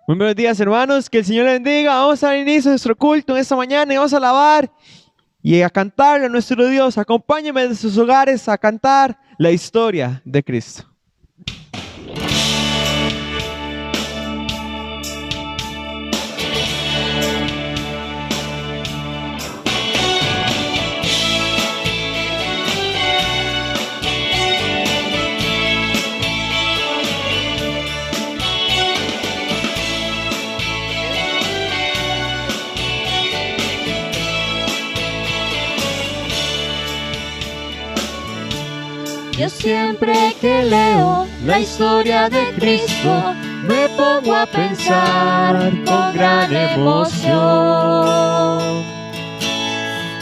Muy buenos días, hermanos. Que el Señor les bendiga. Vamos a dar inicio a nuestro culto en esta mañana y vamos a alabar y a cantarle a nuestro Dios. Acompáñenme desde sus hogares a cantar la historia de Cristo. Yo siempre que leo la historia de Cristo me pongo a pensar con gran emoción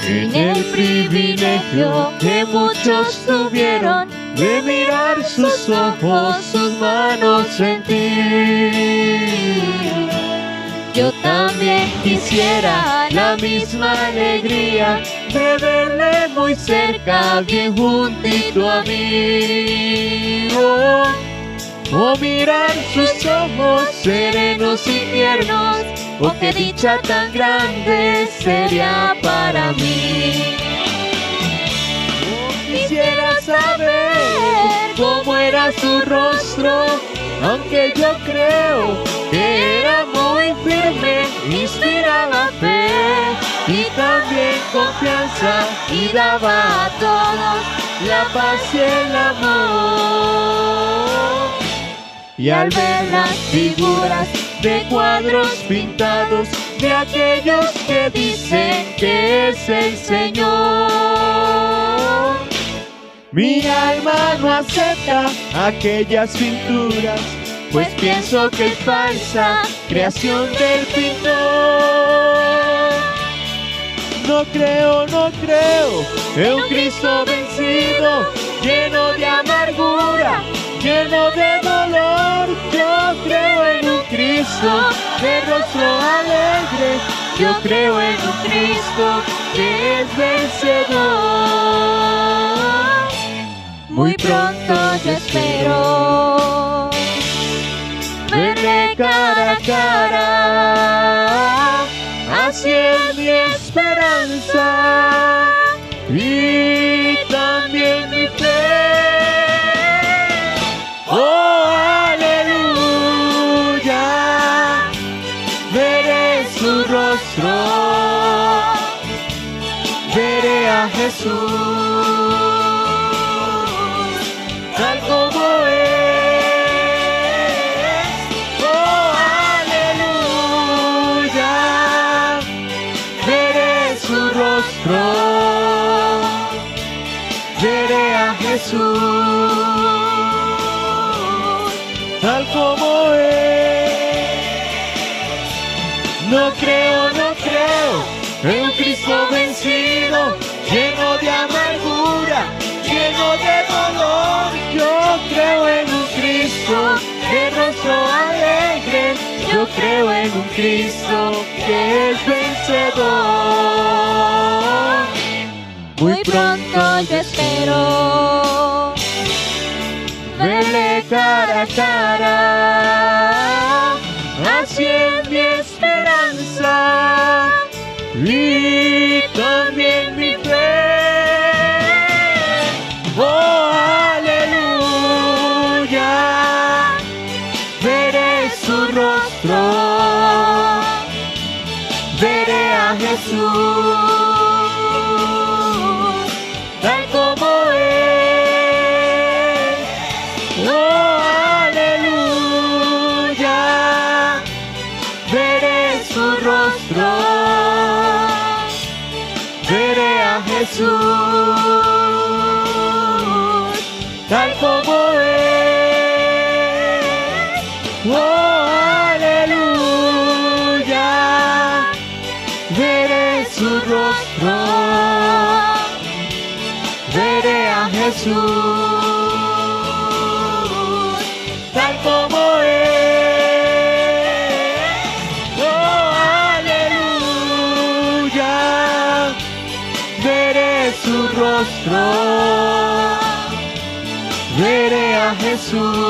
en el privilegio que muchos tuvieron de mirar sus ojos, sus manos sentir. Yo también quisiera la misma alegría de verle muy cerca, bien juntito a mí. Oh, mirar sus ojos serenos y tiernos, oh, qué dicha tan grande sería para mí. Oh, quisiera saber cómo era su rostro, aunque yo creo que era muy firme, inspiraba fe y también confianza y daba a todos la paz y el amor. Y al ver las figuras de cuadros pintados de aquellos que dicen que es el Señor, mi alma no acepta aquellas pinturas, pues pienso que es falsa creación del pintor. No creo en un Cristo vencido, lleno de amargura, lleno de dolor. Yo creo en un Cristo de rostro alegre, yo creo en un Cristo que es vencedor. Muy pronto yo espero verle cara a cara, así es mi esperanza y también mi fe. Oh, aleluya, veré su rostro, veré a Jesús tal como es. Oh, aleluya, veré su rostro, veré a Jesús tal como es. No creo en un Cristo vencido, lleno de amargura, lleno de dolor. Yo creo en un Cristo de rostro alegre, yo creo en un Cristo que es vencedor. Muy pronto yo espero verle cara a cara, así es mi esperanza y también mi fe. Oh, aleluya, veré su rostro, veré a Jesús tal como es. Oh, aleluya, veré su rostro, veré a Jesús tal como es. Oh, aleluya, veré su rostro, veré a Jesús tal como es. Oh, aleluya, veré su rostro, veré a Jesús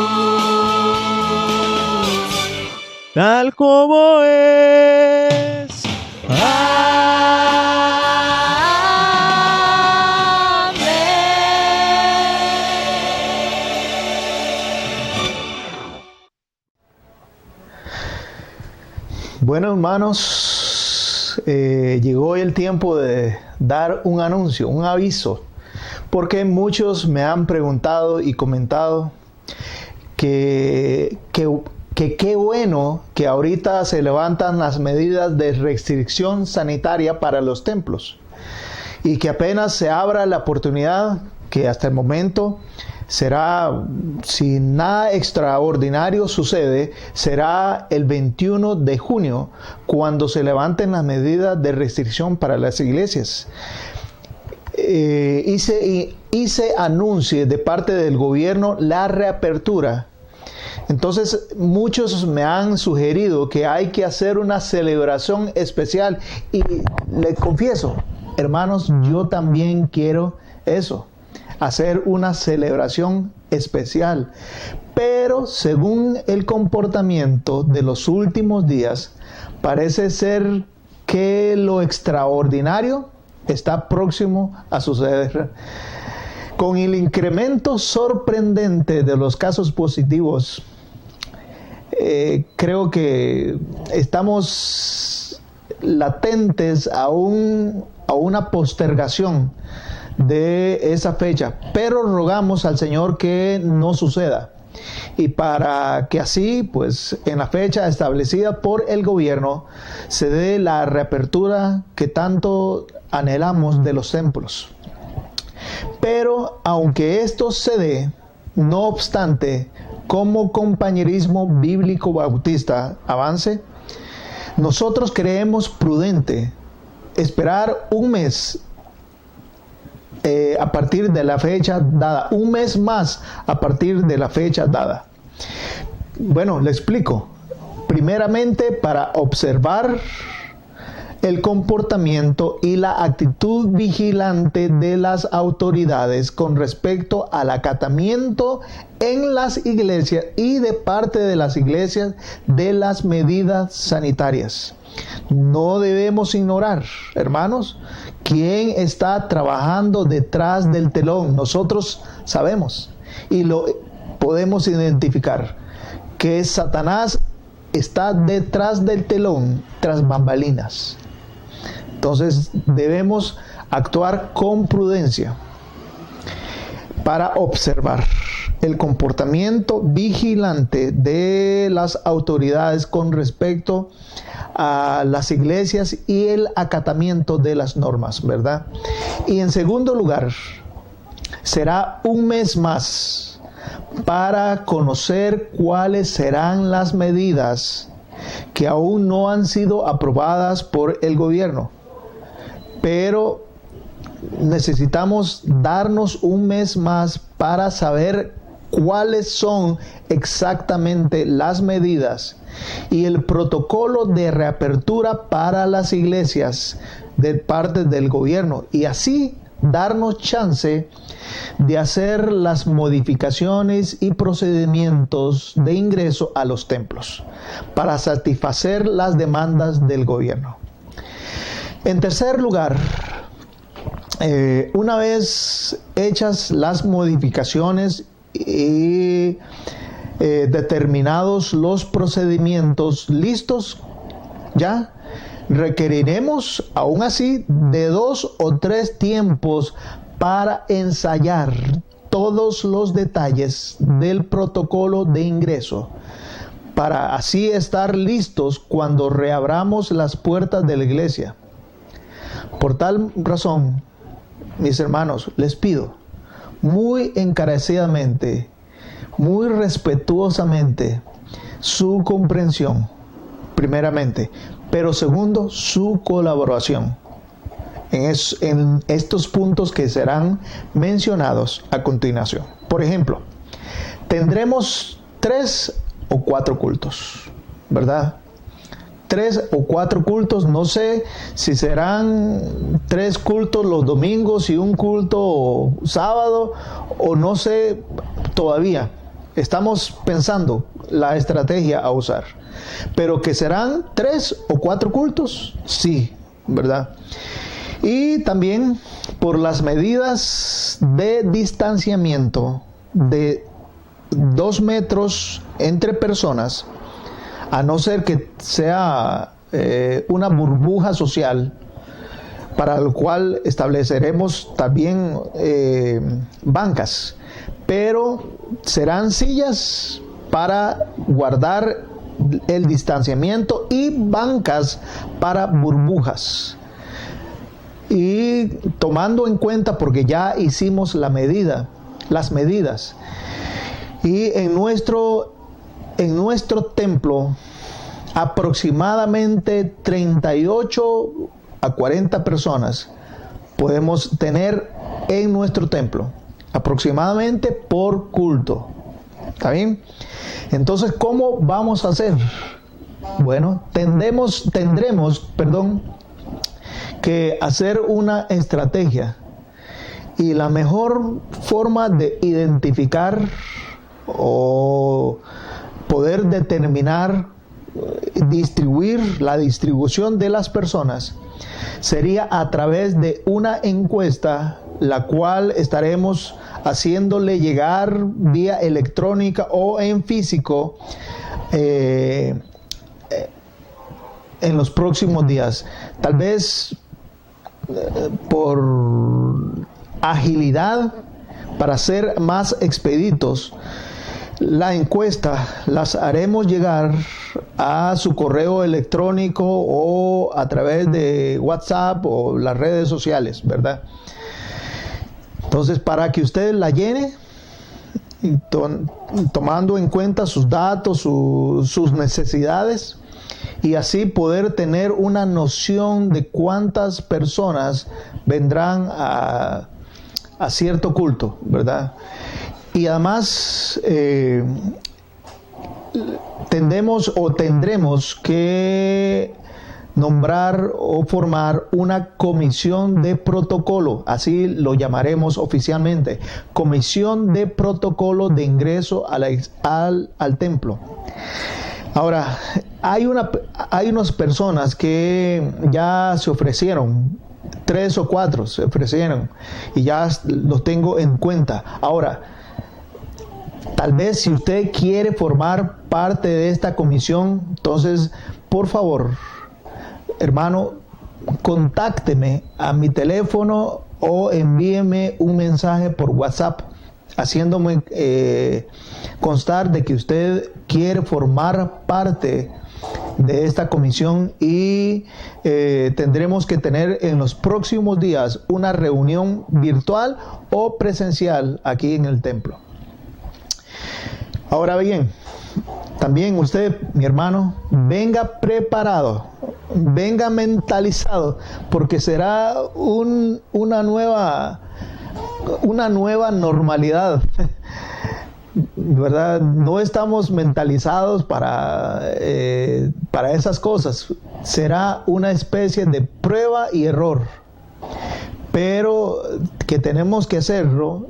tal como es. Bueno, hermanos, llegó el tiempo de dar un anuncio, un aviso, porque muchos me han preguntado y comentado que qué bueno que ahorita se levantan las medidas de restricción sanitaria para los templos y que apenas se abra la oportunidad, que hasta el momento será, si nada extraordinario sucede, será el 21 de junio cuando se levanten las medidas de restricción para las iglesias. Y se anuncie de parte del gobierno la reapertura. Entonces muchos me han sugerido que hay que hacer una celebración especial y les confieso, hermanos, yo también quiero eso, hacer una celebración especial, pero según el comportamiento de los últimos días, parece ser que lo extraordinario está próximo a suceder. Con el incremento sorprendente de los casos positivos, creo que estamos latentes a una postergación de esa fecha, pero rogamos al Señor que no suceda y para que así, pues, en la fecha establecida por el gobierno se dé la reapertura que tanto anhelamos de los templos. Pero aunque esto se dé, no obstante, como Compañerismo Bíblico Bautista Avance, nosotros creemos prudente esperar un mes a partir de la fecha dada, un mes más a partir de la fecha dada. Bueno, le explico. Primeramente, para observar el comportamiento y la actitud vigilante de las autoridades con respecto al acatamiento en las iglesias y de parte de las iglesias de las medidas sanitarias. No debemos ignorar, hermanos, quién está trabajando detrás del telón. Nosotros sabemos y lo podemos identificar, que Satanás está detrás del telón, tras bambalinas. Entonces debemos actuar con prudencia para observar el comportamiento vigilante de las autoridades con respecto a las iglesias y el acatamiento de las normas, ¿verdad? Y en segundo lugar, será un mes más para conocer cuáles serán las medidas que aún no han sido aprobadas por el gobierno. Pero necesitamos darnos un mes más para saber cuáles son exactamente las medidas y el protocolo de reapertura para las iglesias de parte del gobierno, y así darnos chance de hacer las modificaciones y procedimientos de ingreso a los templos para satisfacer las demandas del gobierno. En tercer lugar, una vez hechas las modificaciones y determinados los procedimientos listos, ya requeriremos aún así de 2 o 3 tiempos para ensayar todos los detalles del protocolo de ingreso, para así estar listos cuando reabramos las puertas de la iglesia. Por tal razón, mis hermanos, les pido muy encarecidamente, muy respetuosamente, su comprensión, primeramente, pero segundo, su colaboración en estos puntos que serán mencionados a continuación. Por ejemplo, tendremos 3 o 4 cultos, ¿verdad? 3 o 4 cultos, no sé si serán 3 cultos los domingos y un culto sábado, o no sé todavía. estamos pensando la estrategia a usar. Pero que serán 3 o 4 cultos, sí, ¿verdad? Y también por las medidas de distanciamiento de 2 metros entre personas, a no ser que sea una burbuja social, para lo cual estableceremos también bancas, pero serán sillas para guardar el distanciamiento y bancas para burbujas. Y tomando en cuenta, porque ya hicimos las medidas, y en nuestro templo aproximadamente 38 a 40 personas podemos tener en nuestro templo, aproximadamente por culto. ¿Está bien? Entonces, ¿cómo vamos a hacer? Bueno, tendremos que hacer una estrategia, y la mejor forma de identificar o poder determinar la distribución de las personas sería a través de una encuesta, la cual estaremos haciéndole llegar vía electrónica o en físico en los próximos días. Tal vez por agilidad, para ser más expeditos, la encuesta las haremos llegar a su correo electrónico o a través de WhatsApp o las redes sociales, ¿verdad? Entonces, para que usted la llene, tomando en cuenta sus datos, sus necesidades, y así poder tener una noción de cuántas personas vendrán a cierto culto, ¿verdad? Y además tendremos que nombrar o formar una comisión de protocolo, así lo llamaremos oficialmente, comisión de protocolo de ingreso al templo. Ahora, hay unas personas que ya se ofrecieron, 3 o 4 se ofrecieron, y ya los tengo en cuenta. Ahora, tal vez si usted quiere formar parte de esta comisión, entonces, por favor, hermano, contácteme a mi teléfono o envíeme un mensaje por WhatsApp, haciéndome constar de que usted quiere formar parte de esta comisión, y tendremos que tener en los próximos días una reunión virtual o presencial aquí en el templo. Ahora bien, también usted, mi hermano, venga preparado, venga mentalizado, porque será una nueva normalidad, ¿verdad? No estamos mentalizados para esas cosas. Será una especie de prueba y error, pero que tenemos que hacerlo.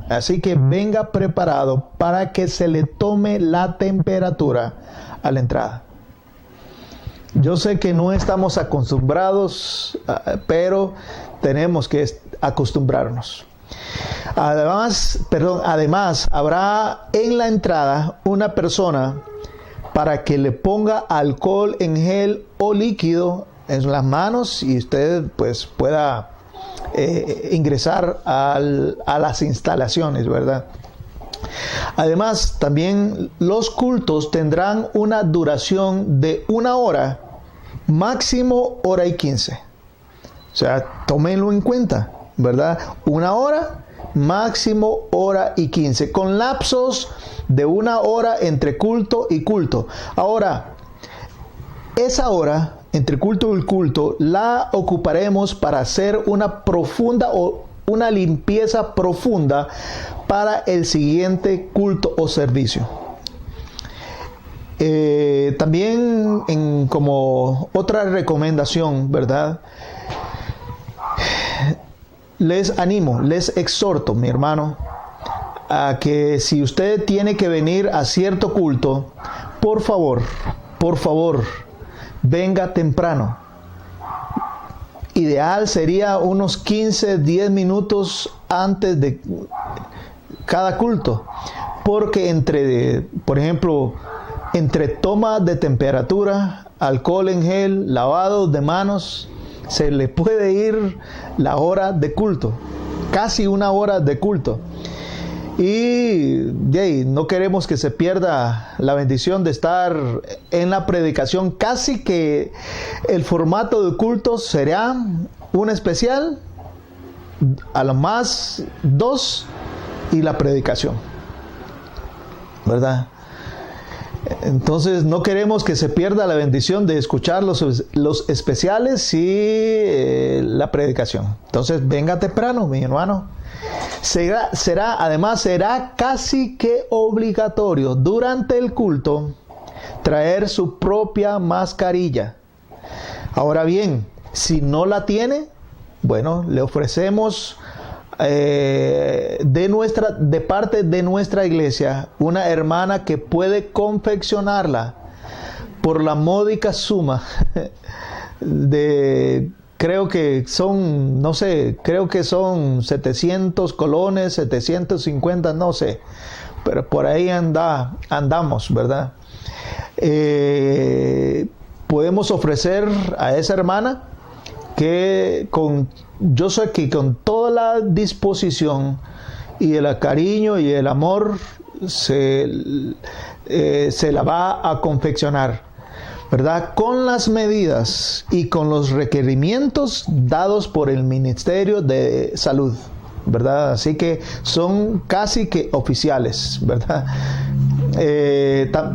Así que venga preparado para que se le tome la temperatura a la entrada. Yo sé que no estamos acostumbrados, pero tenemos que acostumbrarnos. Además, habrá en la entrada una persona para que le ponga alcohol en gel o líquido en las manos, y usted pues pueda ingresar a las instalaciones, ¿verdad? Además, también los cultos tendrán una duración de 1 hora, máximo 1:15. O sea, tómenlo en cuenta, ¿verdad? 1 hora, máximo 1:15, con lapsos de 1 hora entre culto y culto. Ahora, esa hora entre culto y culto la ocuparemos para hacer una limpieza profunda para el siguiente culto o servicio. También como otra recomendación, ¿verdad? Les animo, les exhorto, mi hermano, a que si usted tiene que venir a cierto culto, por favor, venga temprano. Ideal sería unos 15, 10 minutos antes de cada culto, porque por ejemplo, entre toma de temperatura, alcohol en gel, lavado de manos, se le puede ir la hora de culto, casi una hora de culto. Y no queremos que se pierda la bendición de estar en la predicación. Casi que el formato de culto será un especial, a lo más 2 y la predicación, ¿verdad? Entonces no queremos que se pierda la bendición de escuchar los especiales y la predicación. Entonces venga temprano, mi hermano. Será casi que obligatorio durante el culto traer su propia mascarilla. Ahora bien, si no la tiene, bueno, le ofrecemos de parte de nuestra iglesia una hermana que puede confeccionarla por la módica suma de, creo que son 700 colones, 750, no sé, pero por ahí andamos, ¿verdad? Podemos ofrecer a esa hermana que yo sé que con toda la disposición y el cariño y el amor se la va a confeccionar, ¿verdad? Con las medidas y con los requerimientos dados por el Ministerio de Salud, ¿verdad? Así que son casi que oficiales, ¿verdad?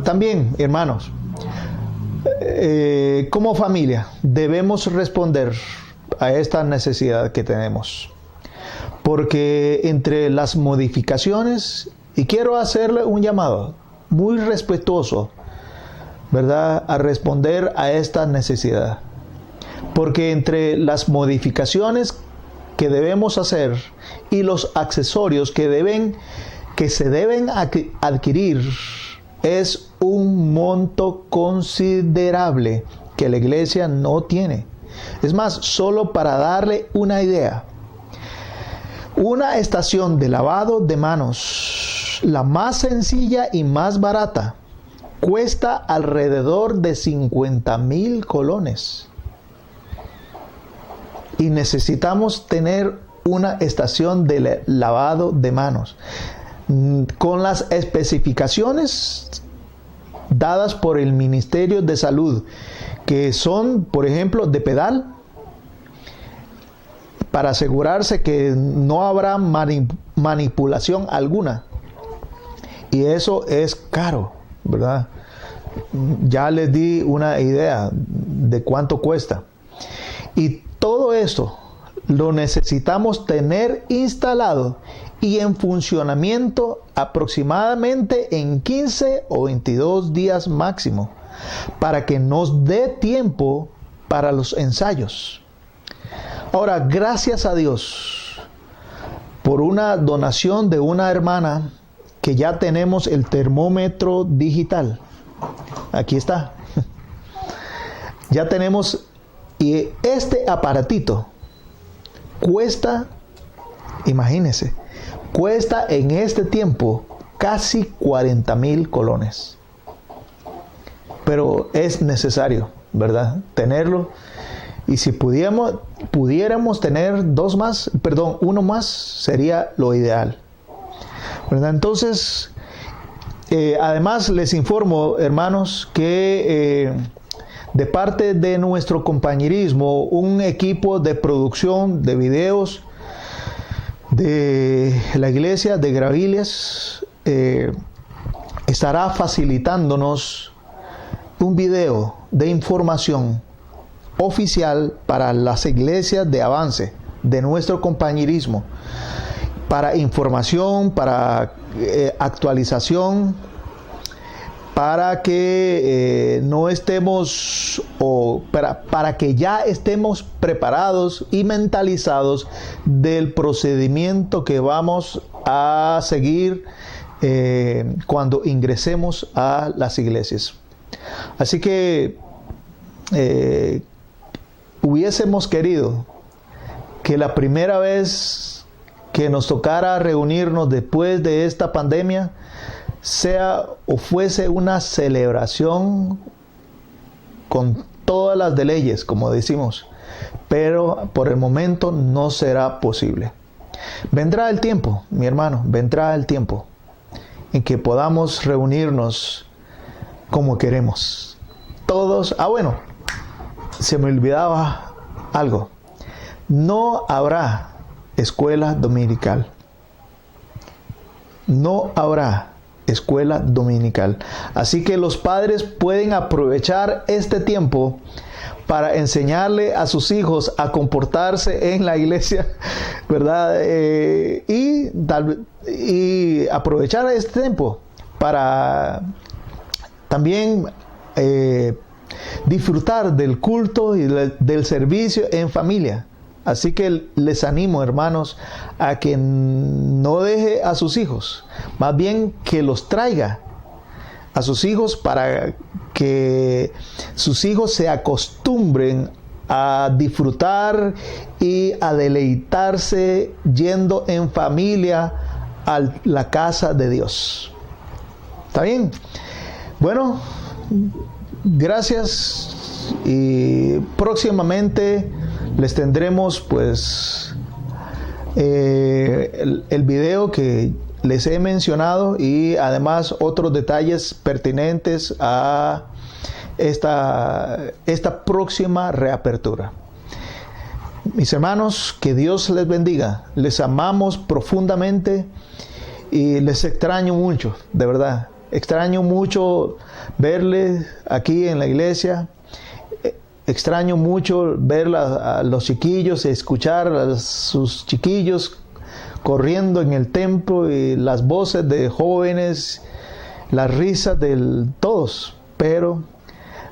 También, hermanos, como familia debemos responder a esta necesidad que tenemos, porque entre las modificaciones, y quiero hacerle un llamado muy respetuoso, ¿verdad?, a responder a esta necesidad, porque entre las modificaciones que debemos hacer y los accesorios que se deben adquirir es un monto considerable que la iglesia no tiene. Es más, solo para darle una idea, una estación de lavado de manos, la más sencilla y más barata, cuesta alrededor de 50,000 colones. Y necesitamos tener una estación de lavado de manos con las especificaciones dadas por el Ministerio de Salud, que son, por ejemplo, de pedal, para asegurarse que no habrá manipulación alguna. Y eso es caro, ¿verdad? Ya les di una idea de cuánto cuesta. Y todo esto lo necesitamos tener instalado y en funcionamiento aproximadamente en 15 o 22 días máximo, para que nos dé tiempo para los ensayos. Ahora, gracias a Dios por una donación de una hermana, que ya tenemos el termómetro digital. Aquí está. Ya tenemos, y este aparatito cuesta, imagínense, cuesta en este tiempo casi 40,000 colones. Pero es necesario, ¿verdad?, tenerlo. Y si pudiéramos tener uno más, sería lo ideal, ¿verdad? Entonces, además les informo, hermanos, que de parte de nuestro compañerismo, un equipo de producción de videos de la iglesia de Gravilias estará facilitándonos un video de información oficial para las iglesias de avance de nuestro compañerismo, para información, para actualización, para que no estemos, para que ya estemos preparados y mentalizados del procedimiento que vamos a seguir cuando ingresemos a las iglesias. Así que hubiésemos querido que la primera vez que nos tocara reunirnos después de esta pandemia sea o fuese una celebración con todas las de leyes, como decimos, pero por el momento no será posible. Vendrá el tiempo, mi hermano, vendrá el tiempo en que podamos reunirnos como queremos. Todos, bueno, se me olvidaba algo. No habrá escuela dominical. No habrá escuela dominical. Así que los padres pueden aprovechar este tiempo para enseñarle a sus hijos a comportarse en la iglesia, ¿verdad? Y aprovechar este tiempo para también disfrutar del culto y del servicio en familia. Así que les animo, hermanos, a que no deje a sus hijos, más bien que los traiga a sus hijos para que sus hijos se acostumbren a disfrutar y a deleitarse yendo en familia a la casa de Dios. ¿Está bien? Bueno, gracias, y próximamente les tendremos pues el video que les he mencionado y además otros detalles pertinentes a esta próxima reapertura. Mis hermanos, que Dios les bendiga. Les amamos profundamente y les extraño mucho, de verdad. Extraño mucho verles aquí en la iglesia. Extraño mucho ver a los chiquillos, escuchar a sus chiquillos corriendo en el templo y las voces de jóvenes, las risas de todos. Pero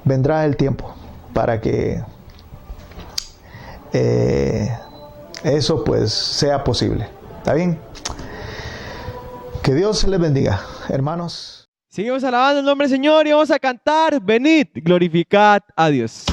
vendrá el tiempo para que eso pues sea posible. ¿Está bien? Que Dios les bendiga, hermanos. Seguimos alabando el nombre del Señor y vamos a cantar: venid, glorificad a Dios.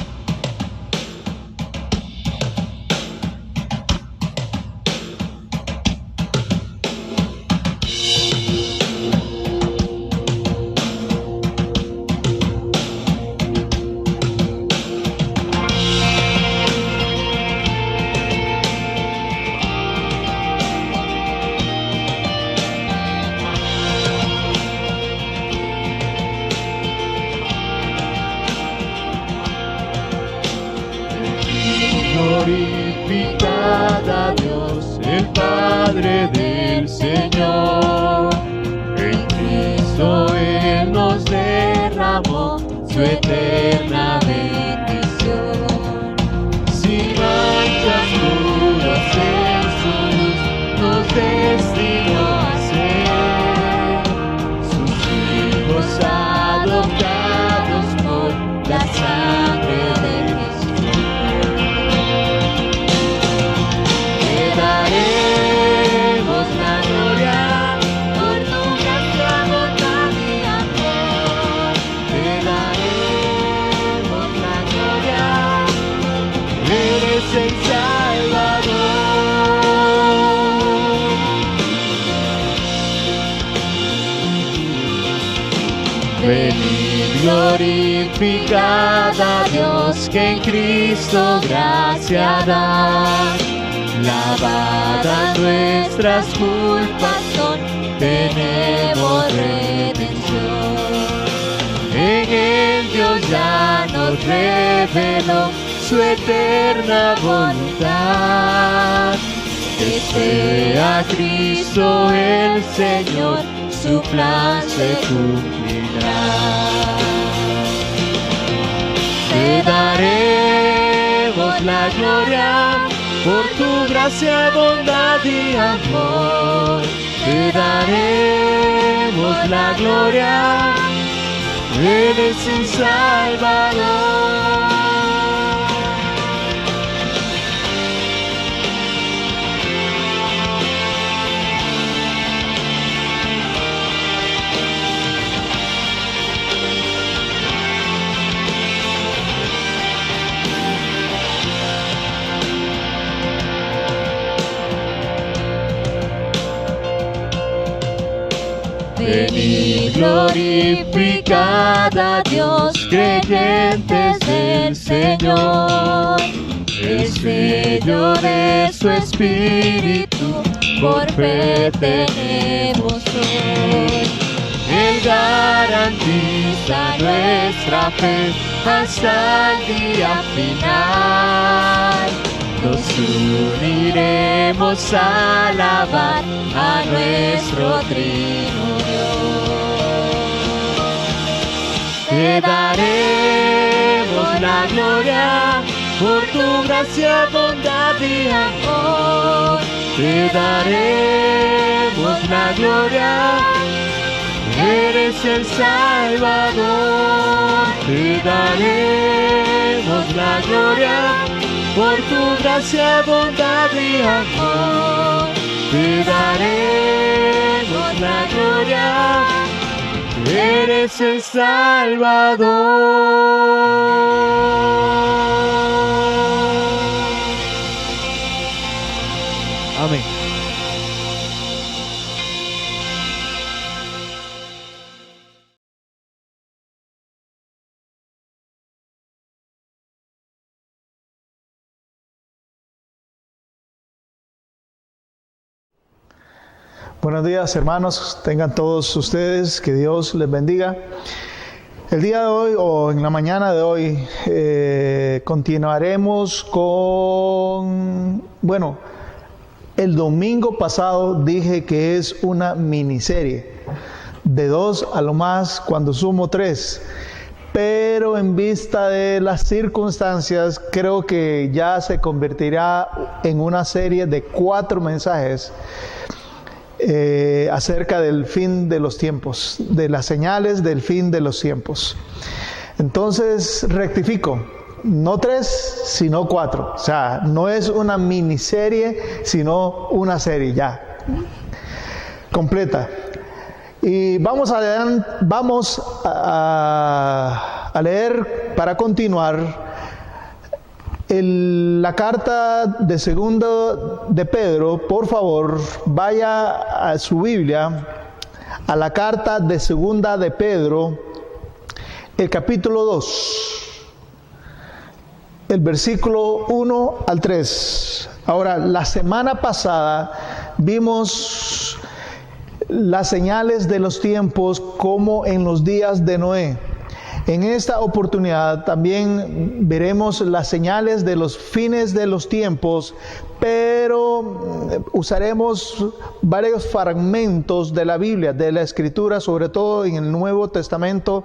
Glorificad a Dios, el Padre del Señor. En Cristo Él nos derramó su eterna bendición. Sin manchas puras Jesús nos destinó a ser sus hijos adoptados por la sangre de venid, glorificad a Dios, que en Cristo gracia da. Lavadas nuestras culpas son, tenemos redención. En Él Dios ya nos reveló su eterna voluntad. Espere a Cristo el Señor, su plan se cumplirá. Te daremos la gloria por tu gracia, bondad y amor. Te daremos la gloria, eres un Salvador. Venid, glorificad a Dios, creyentes del Señor. El sello de su espíritu por fe tenemos hoy. Él garantiza nuestra fe hasta el día final. Nos uniremos a alabar a nuestro trino Dios. Te daremos la gloria por tu gracia, bondad y amor. Te daremos la gloria, eres el Salvador. Te daremos la gloria por tu gracia, bondad y amor. Te daremos la gloria, eres el Salvador. Amén. Buenos días, hermanos, tengan todos ustedes, que Dios les bendiga. El día de hoy, o en la mañana de hoy, continuaremos con, el domingo pasado dije que es una miniserie, de 2 a lo más, cuando sumo 3. Pero en vista de las circunstancias, creo que ya se convertirá en una serie de 4 mensajes acerca del fin de los tiempos, de las señales del fin de los tiempos. Entonces, rectifico, no 3, sino 4. O sea, no es una miniserie, sino una serie ya, completa. Y vamos a leer, para continuar, la carta de segundo de Pedro. Por favor, vaya a su Biblia, a la carta de segunda de Pedro, el capítulo 2, el versículo 1 al 3. Ahora, la semana pasada vimos las señales de los tiempos como en los días de Noé. En esta oportunidad también veremos las señales de los fines de los tiempos, pero usaremos varios fragmentos de la Biblia, de la Escritura, sobre todo en el Nuevo Testamento,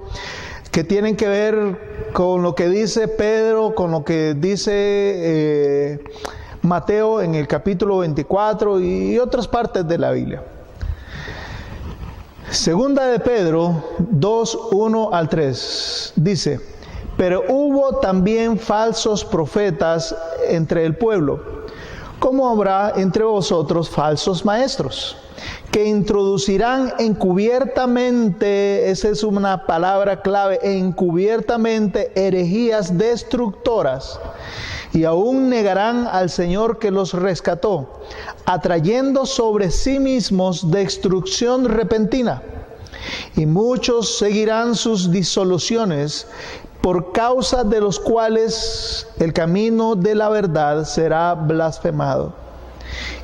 que tienen que ver con lo que dice Pedro, con lo que dice Mateo en el capítulo 24 y otras partes de la Biblia. Segunda de Pedro 2, 1 al 3 dice: pero hubo también falsos profetas entre el pueblo, como habrá entre vosotros falsos maestros, que introducirán encubiertamente, esa es una palabra clave, encubiertamente herejías destructoras, y aún negarán al Señor que los rescató, atrayendo sobre sí mismos destrucción repentina. Y muchos seguirán sus disoluciones, por causa de los cuales el camino de la verdad será blasfemado.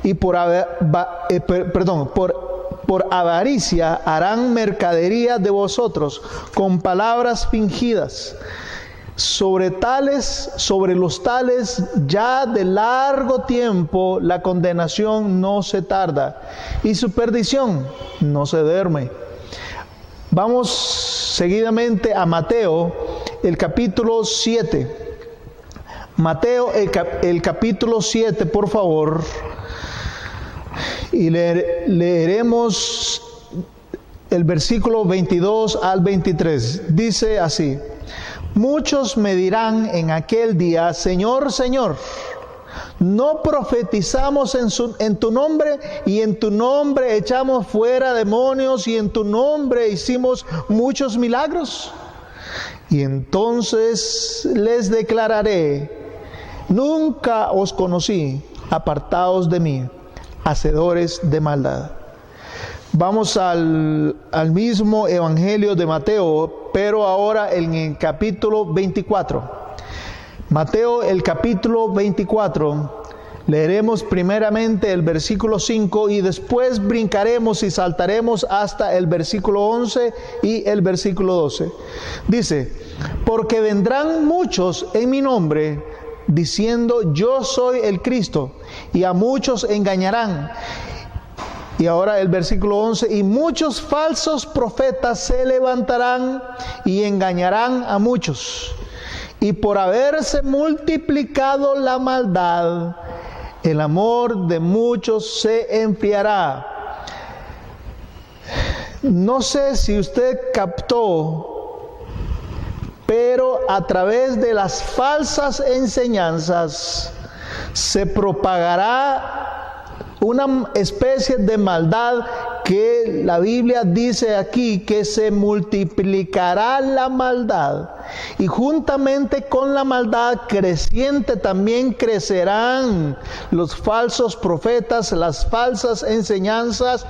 Y por avaricia harán mercadería de vosotros con palabras fingidas. Sobre los tales ya de largo tiempo la condenación no se tarda, y su perdición no se duerme. Vamos seguidamente a Mateo, el capítulo 7. Mateo, el capítulo 7, por favor. Y leeremos el versículo 22 al 23. Dice así: muchos me dirán en aquel día: Señor, Señor, ¿no profetizamos en tu nombre, y en tu nombre echamos fuera demonios, y en tu nombre hicimos muchos milagros? Y entonces les declararé: nunca os conocí, apartaos de mí, hacedores de maldad. Vamos al mismo Evangelio de Mateo, pero ahora en el capítulo 24. Mateo, el capítulo 24. Leeremos primeramente el versículo 5 y después brincaremos y saltaremos hasta el versículo 11 y el versículo 12. Dice: porque vendrán muchos en mi nombre, diciendo yo soy el Cristo, y a muchos engañarán. Y ahora el versículo 11: y muchos falsos profetas se levantarán y engañarán a muchos. Y por haberse multiplicado la maldad, el amor de muchos se enfriará. No sé si usted captó, pero a través de las falsas enseñanzas se propagará una especie de maldad que la Biblia dice aquí que se multiplicará la maldad, y juntamente con la maldad creciente también crecerán los falsos profetas, las falsas enseñanzas,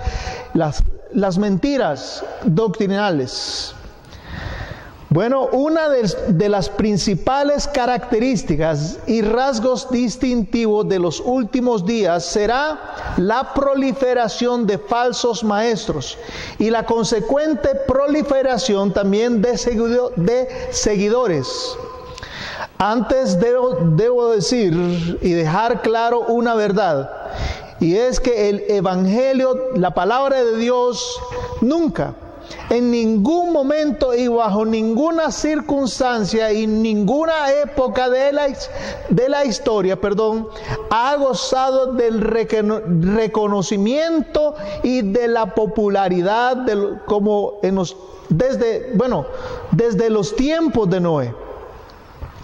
las mentiras doctrinales. Bueno, una de las principales características y rasgos distintivos de los últimos días será la proliferación de falsos maestros y la consecuente proliferación también de seguidores. Antes debo decir y dejar claro una verdad, y es que el Evangelio, la palabra de Dios, nunca, en ningún momento y bajo ninguna circunstancia y ninguna época de la historia, ha gozado del reconocimiento y de la popularidad desde los tiempos de Noé.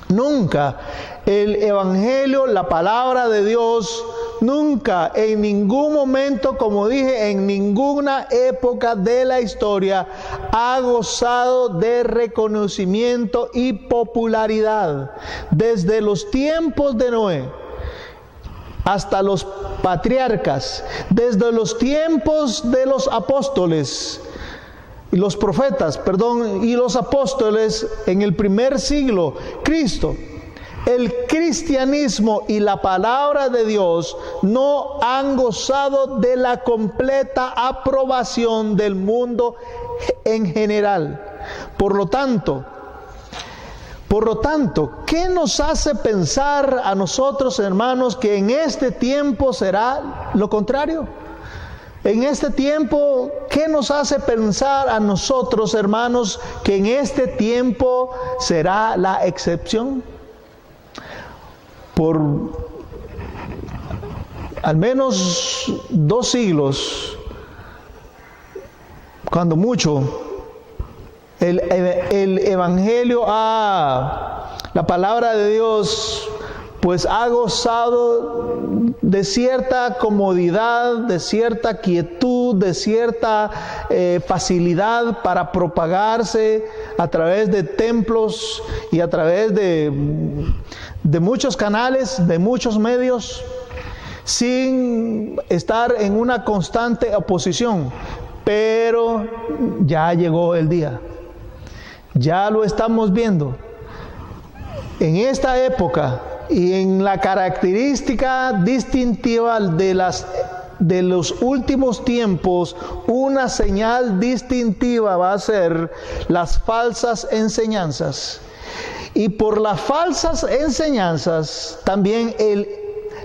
Nunca el Evangelio, la palabra de Dios, nunca, en ningún momento, como dije, en ninguna época de la historia ha gozado de reconocimiento y popularidad. Desde los tiempos de Noé hasta los patriarcas, desde los tiempos de los apóstoles, y los profetas, y los apóstoles en el primer siglo, Cristo, el cristianismo y la palabra de Dios no han gozado de la completa aprobación del mundo en general. Por lo tanto, ¿qué nos hace pensar a nosotros, hermanos, que en este tiempo será lo contrario? En este tiempo, ¿qué nos hace pensar a nosotros, hermanos, que en este tiempo será la excepción? Por al menos 2 siglos, cuando mucho, el Evangelio, la palabra de Dios, pues ha gozado de cierta comodidad, de cierta quietud, de cierta facilidad para propagarse a través de templos y a través de muchos canales, de muchos medios, sin estar en una constante oposición. Pero ya llegó el día, ya lo estamos viendo. En esta época y en la característica distintiva de los últimos tiempos, una señal distintiva va a ser las falsas enseñanzas. Y por las falsas enseñanzas también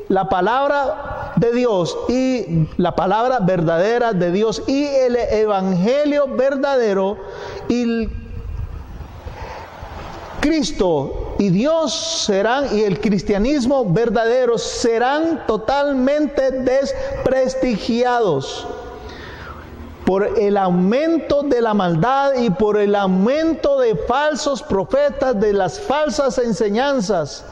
la palabra de Dios y la palabra verdadera de Dios y el Evangelio verdadero y Cristo y Dios serán, y el cristianismo verdadero serán totalmente desprestigiados por el aumento de la maldad y por el aumento de falsos profetas, de las falsas enseñanzas.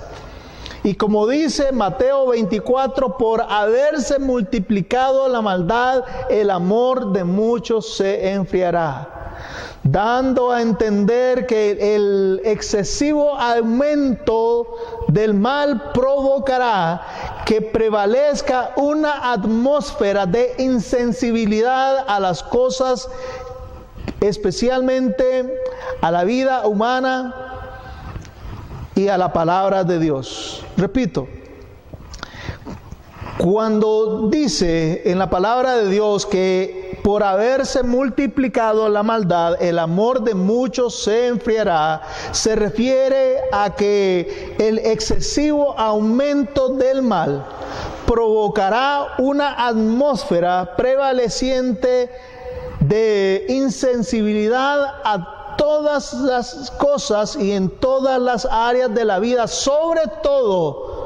Y como dice Mateo 24, por haberse multiplicado la maldad, el amor de muchos se enfriará, dando a entender que el excesivo aumento del mal provocará que prevalezca una atmósfera de insensibilidad a las cosas, especialmente a la vida humana y a la palabra de Dios. Repito, cuando dice en la palabra de Dios que por haberse multiplicado la maldad, el amor de muchos se enfriará, se refiere a que el excesivo aumento del mal provocará una atmósfera prevaleciente de insensibilidad a todas las cosas y en todas las áreas de la vida, sobre todo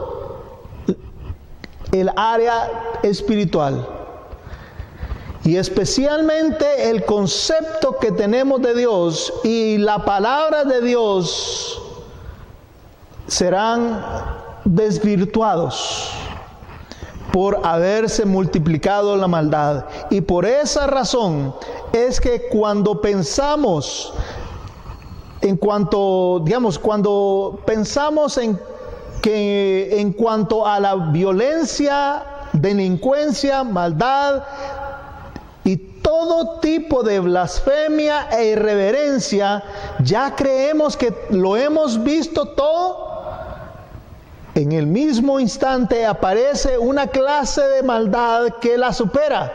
el área espiritual. Y especialmente el concepto que tenemos de Dios y la palabra de Dios serán desvirtuados por haberse multiplicado la maldad. Y por esa razón es que cuando pensamos cuando pensamos en cuanto a la violencia, delincuencia, maldad y todo tipo de blasfemia e irreverencia, ya creemos que lo hemos visto todo. En el mismo instante aparece una clase de maldad que la supera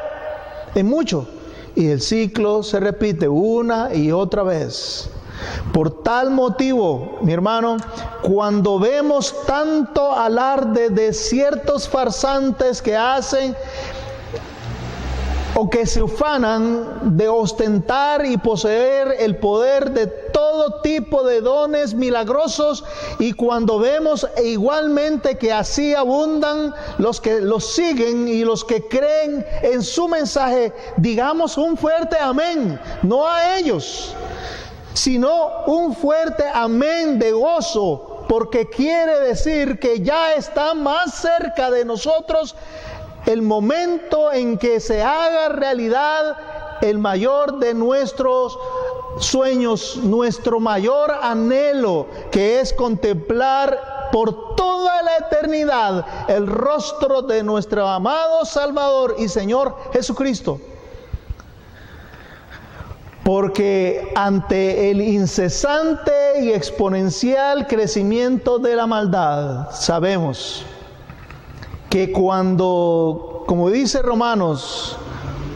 en mucho, y el ciclo se repite una y otra vez. Por tal motivo, mi hermano, cuando vemos tanto alarde de ciertos farsantes que hacen o que se ufanan de ostentar y poseer el poder de todo tipo de dones milagrosos, y cuando vemos igualmente que así abundan los que los siguen y los que creen en su mensaje, digamos un fuerte amén, no a ellos, sino un fuerte amén de gozo, porque quiere decir que ya está más cerca de nosotros el momento en que se haga realidad el mayor de nuestros sueños, nuestro mayor anhelo, que es contemplar por toda la eternidad el rostro de nuestro amado Salvador y Señor Jesucristo. Porque ante el incesante y exponencial crecimiento de la maldad, sabemos que cuando, como dice Romanos,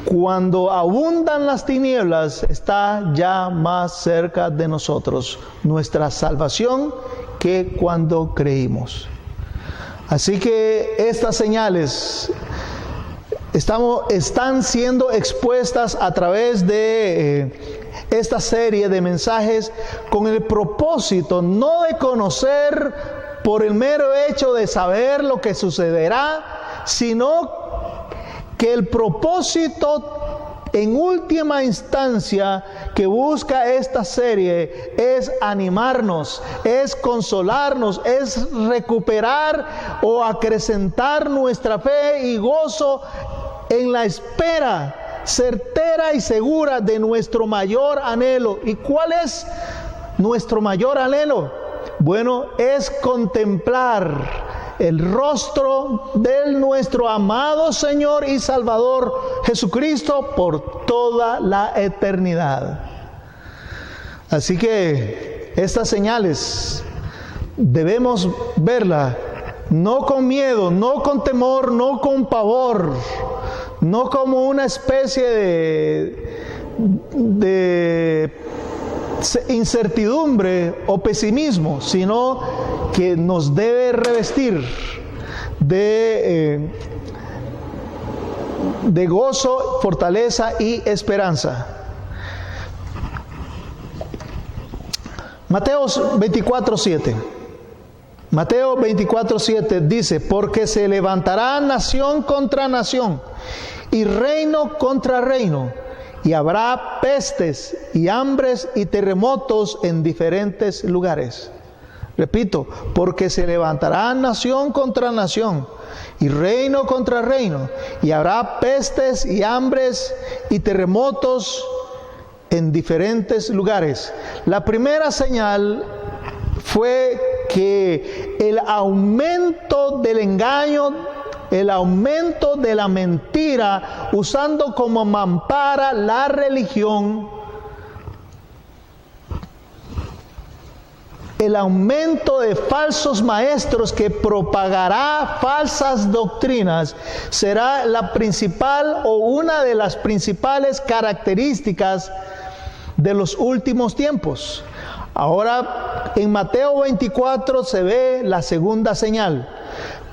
cuando abundan las tinieblas, está ya más cerca de nosotros nuestra salvación que cuando creímos. Así que estas señales están siendo expuestas a través de esta serie de mensajes con el propósito no de conocer por el mero hecho de saber lo que sucederá, sino que el propósito en última instancia que busca esta serie es animarnos, es consolarnos, es recuperar o acrecentar nuestra fe y gozo en la espera certera y segura de nuestro mayor anhelo. ¿Y cuál es nuestro mayor anhelo? Bueno, es contemplar el rostro de nuestro amado Señor y Salvador Jesucristo por toda la eternidad. Así que estas señales debemos verlas no con miedo, no con temor, no con pavor, no como una especie de incertidumbre o pesimismo, sino que nos debe revestir de gozo, fortaleza y esperanza. Mateo 24:7. Mateo 24:7 dice: porque se levantará nación contra nación y reino contra reino, y habrá pestes y hambres y terremotos en diferentes lugares. Repito, porque se levantará nación contra nación y reino contra reino, y habrá pestes y hambres y terremotos en diferentes lugares. La primera señal fue que el aumento del engaño el aumento de la mentira, usando como mampara la religión, el aumento de falsos maestros que propagará falsas doctrinas, será la principal o una de las principales características de los últimos tiempos. Ahora, en Mateo 24 se ve la segunda señal.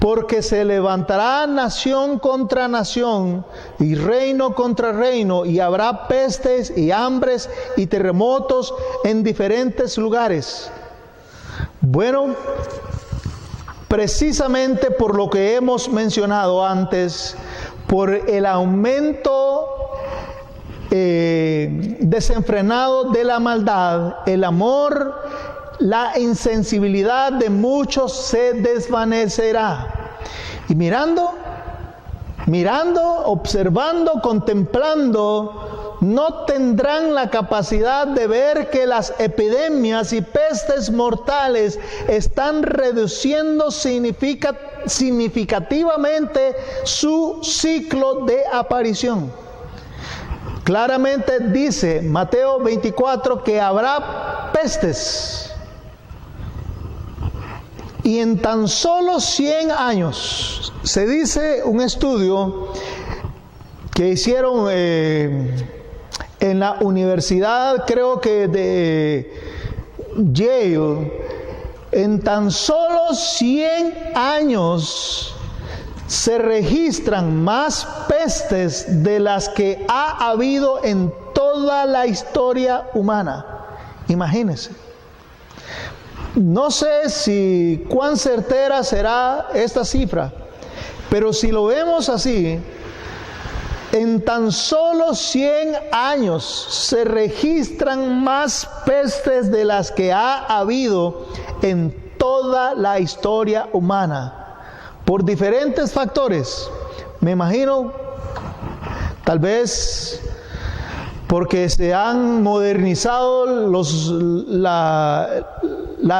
Porque se levantará nación contra nación y reino contra reino, y habrá pestes y hambres y terremotos en diferentes lugares. Bueno, precisamente por lo que hemos mencionado antes, por el aumento desenfrenado de la maldad, el amor, la insensibilidad de muchos se desvanecerá. Y mirando, observando, contemplando, no tendrán la capacidad de ver que las epidemias y pestes mortales están reduciendo significativamente su ciclo de aparición. Claramente dice Mateo 24 que habrá pestes. Y en tan solo 100 años, se dice un estudio que hicieron en la universidad, creo que de Yale, en tan solo 100 años se registran más pestes de las que ha habido en toda la historia humana. Imagínense. No sé cuán certera será esta cifra, pero si lo vemos así, en tan solo 100 años se registran más pestes de las que ha habido en toda la historia humana, por diferentes factores. Me imagino, tal vez porque se han modernizado la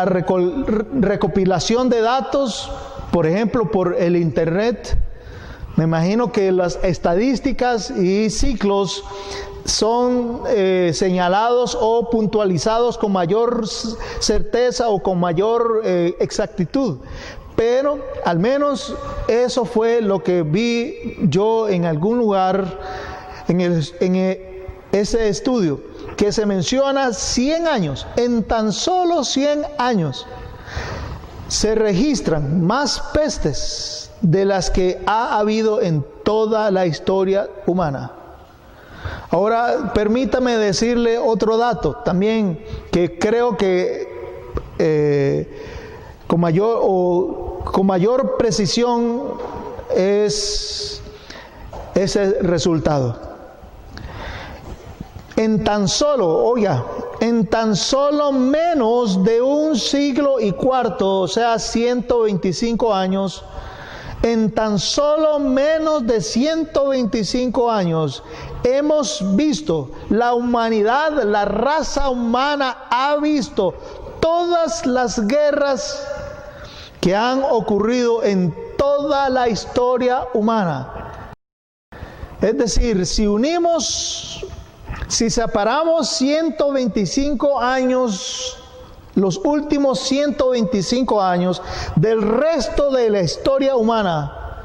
recopilación de datos, por ejemplo, por el Internet. Me imagino que las estadísticas y ciclos son señalados o puntualizados con mayor certeza o con mayor exactitud. Pero al menos eso fue lo que vi yo en algún lugar en ese estudio, que se menciona 100 años, en tan solo 100 años se registran más pestes de las que ha habido en toda la historia humana. Ahora, permítame decirle otro dato también que creo que con mayor precisión es ese resultado. En tan solo menos de un siglo y cuarto, o sea, 125 años, en tan solo menos de 125 años, hemos visto, la humanidad, la raza humana ha visto todas las guerras que han ocurrido en toda la historia humana. Es decir, si separamos 125 años, los últimos 125 años del resto de la historia humana,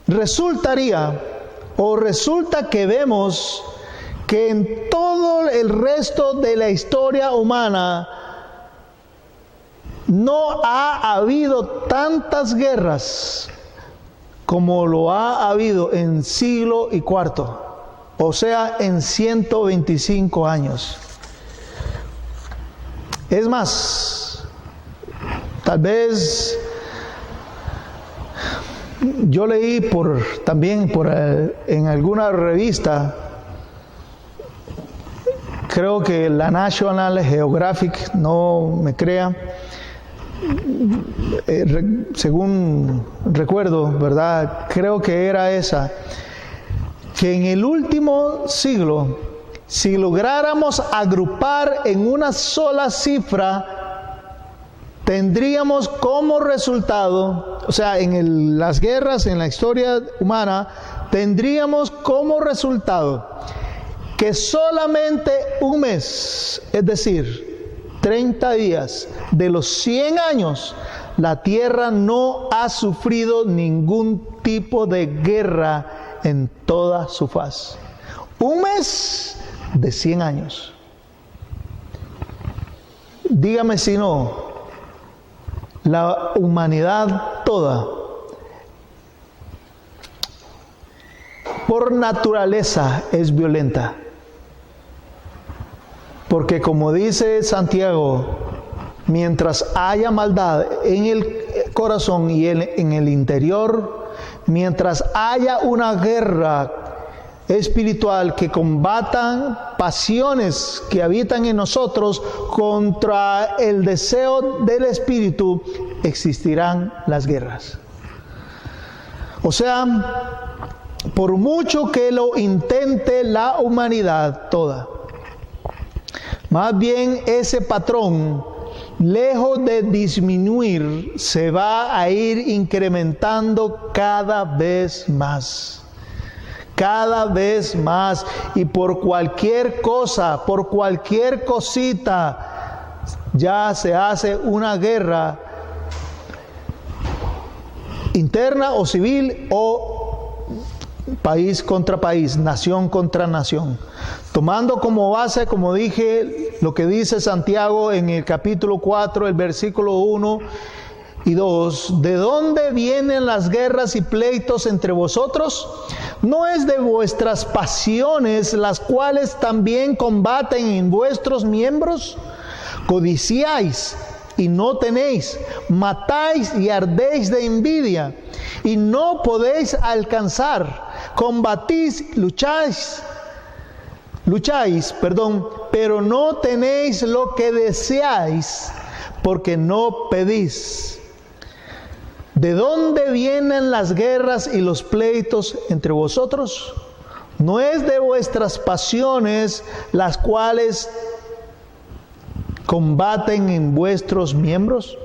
resulta que vemos que en todo el resto de la historia humana no ha habido tantas guerras como lo ha habido en siglo y cuarto. O sea, en 125 años. Es más, tal vez yo leí también en alguna revista, creo que la National Geographic, no me crea, según recuerdo, ¿verdad? Creo que era esa, que en el último siglo, si lográramos agrupar en una sola cifra tendríamos como resultado, o sea, en las guerras, en la historia humana, tendríamos como resultado que solamente un mes, es decir, 30 días de los 100 años, la tierra no ha sufrido ningún tipo de guerra en toda su faz. Un mes de 100 años. Dígame si no, la humanidad toda, por naturaleza, es violenta. Porque como dice Santiago, mientras haya maldad en el corazón y en el interior, mientras haya una guerra espiritual que combatan pasiones que habitan en nosotros contra el deseo del espíritu, existirán las guerras. O sea, por mucho que lo intente la humanidad toda, más bien ese patrón, lejos de disminuir, se va a ir incrementando cada vez más. Cada vez más, y por cualquier cosa, por cualquier cosita, ya se hace una guerra interna o civil, o país contra país, nación contra nación. Tomando como base, como dije, lo que dice Santiago en el capítulo 4, el versículo 1 y 2, ¿de dónde vienen las guerras y pleitos entre vosotros? ¿No es de vuestras pasiones las cuales también combaten en vuestros miembros? Codiciáis y no tenéis, matáis y ardéis de envidia y no podéis alcanzar, combatís, lucháis, pero no tenéis lo que deseáis, porque no pedís. ¿De dónde vienen las guerras y los pleitos entre vosotros? ¿No es de vuestras pasiones las cuales combaten en vuestros miembros?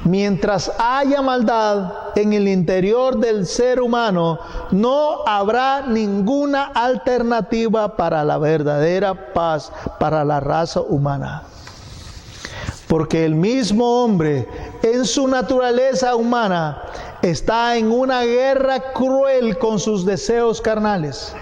Mientras haya maldad en el interior del ser humano, no habrá ninguna alternativa para la verdadera paz para la raza humana. Porque el mismo hombre, en su naturaleza humana, está en una guerra cruel con sus deseos carnales.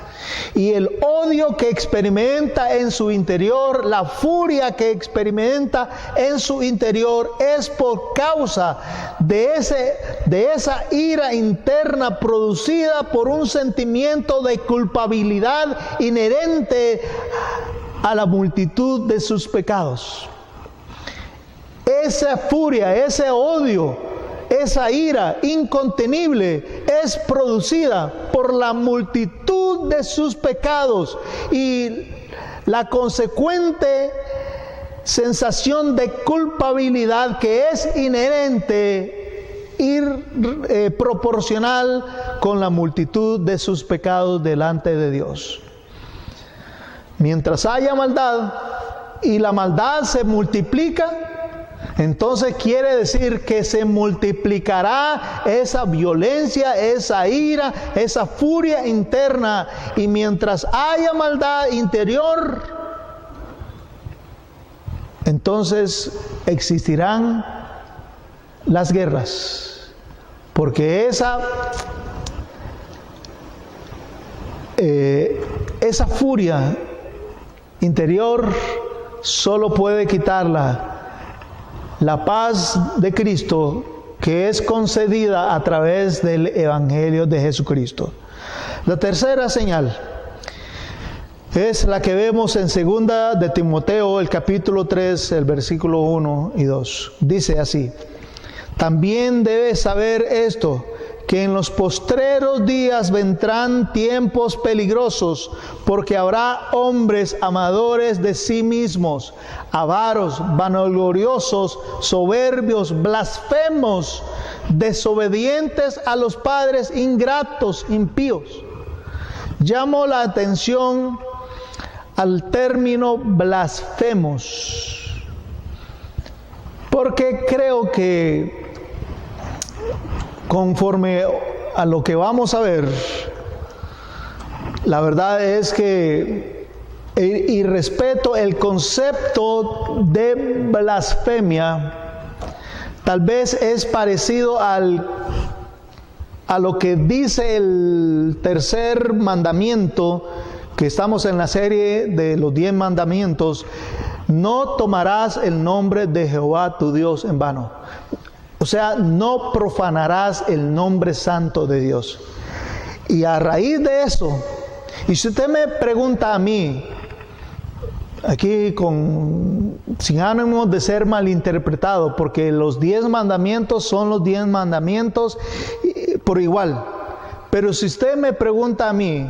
Y el odio que experimenta en su interior, la furia que experimenta en su interior, es por causa de esa ira interna producida por un sentimiento de culpabilidad inherente a la multitud de sus pecados. Esa furia, ese odio, esa ira incontenible es producida por la multitud de sus pecados y la consecuente sensación de culpabilidad que es inherente, proporcional con la multitud de sus pecados delante de Dios. Mientras haya maldad y la maldad se multiplica, entonces quiere decir que se multiplicará esa violencia, esa ira, esa furia interna. Y mientras haya maldad interior, entonces existirán las guerras. Porque esa furia interior solo puede quitarla la paz de Cristo, que es concedida a través del Evangelio de Jesucristo. La tercera señal es la que vemos en 2 de Timoteo, el capítulo 3, el versículo 1 y 2. Dice así: también debes saber esto, que en los postreros días vendrán tiempos peligrosos, porque habrá hombres amadores de sí mismos, avaros, vanagloriosos, soberbios, blasfemos, desobedientes a los padres, ingratos, impíos. Llamo la atención al término blasfemos, Porque creo que conforme a lo que vamos a ver, la verdad es que, y respeto el concepto de blasfemia, tal vez es parecido a lo que dice el tercer mandamiento, que estamos en la serie de los 10 mandamientos: no tomarás el nombre de Jehová tu Dios en vano. O sea, no profanarás el nombre santo de Dios. Y a raíz de eso, y si usted me pregunta a mí, aquí sin ánimo de ser malinterpretado, porque los 10 mandamientos son los 10 mandamientos por igual. Pero si usted me pregunta a mí,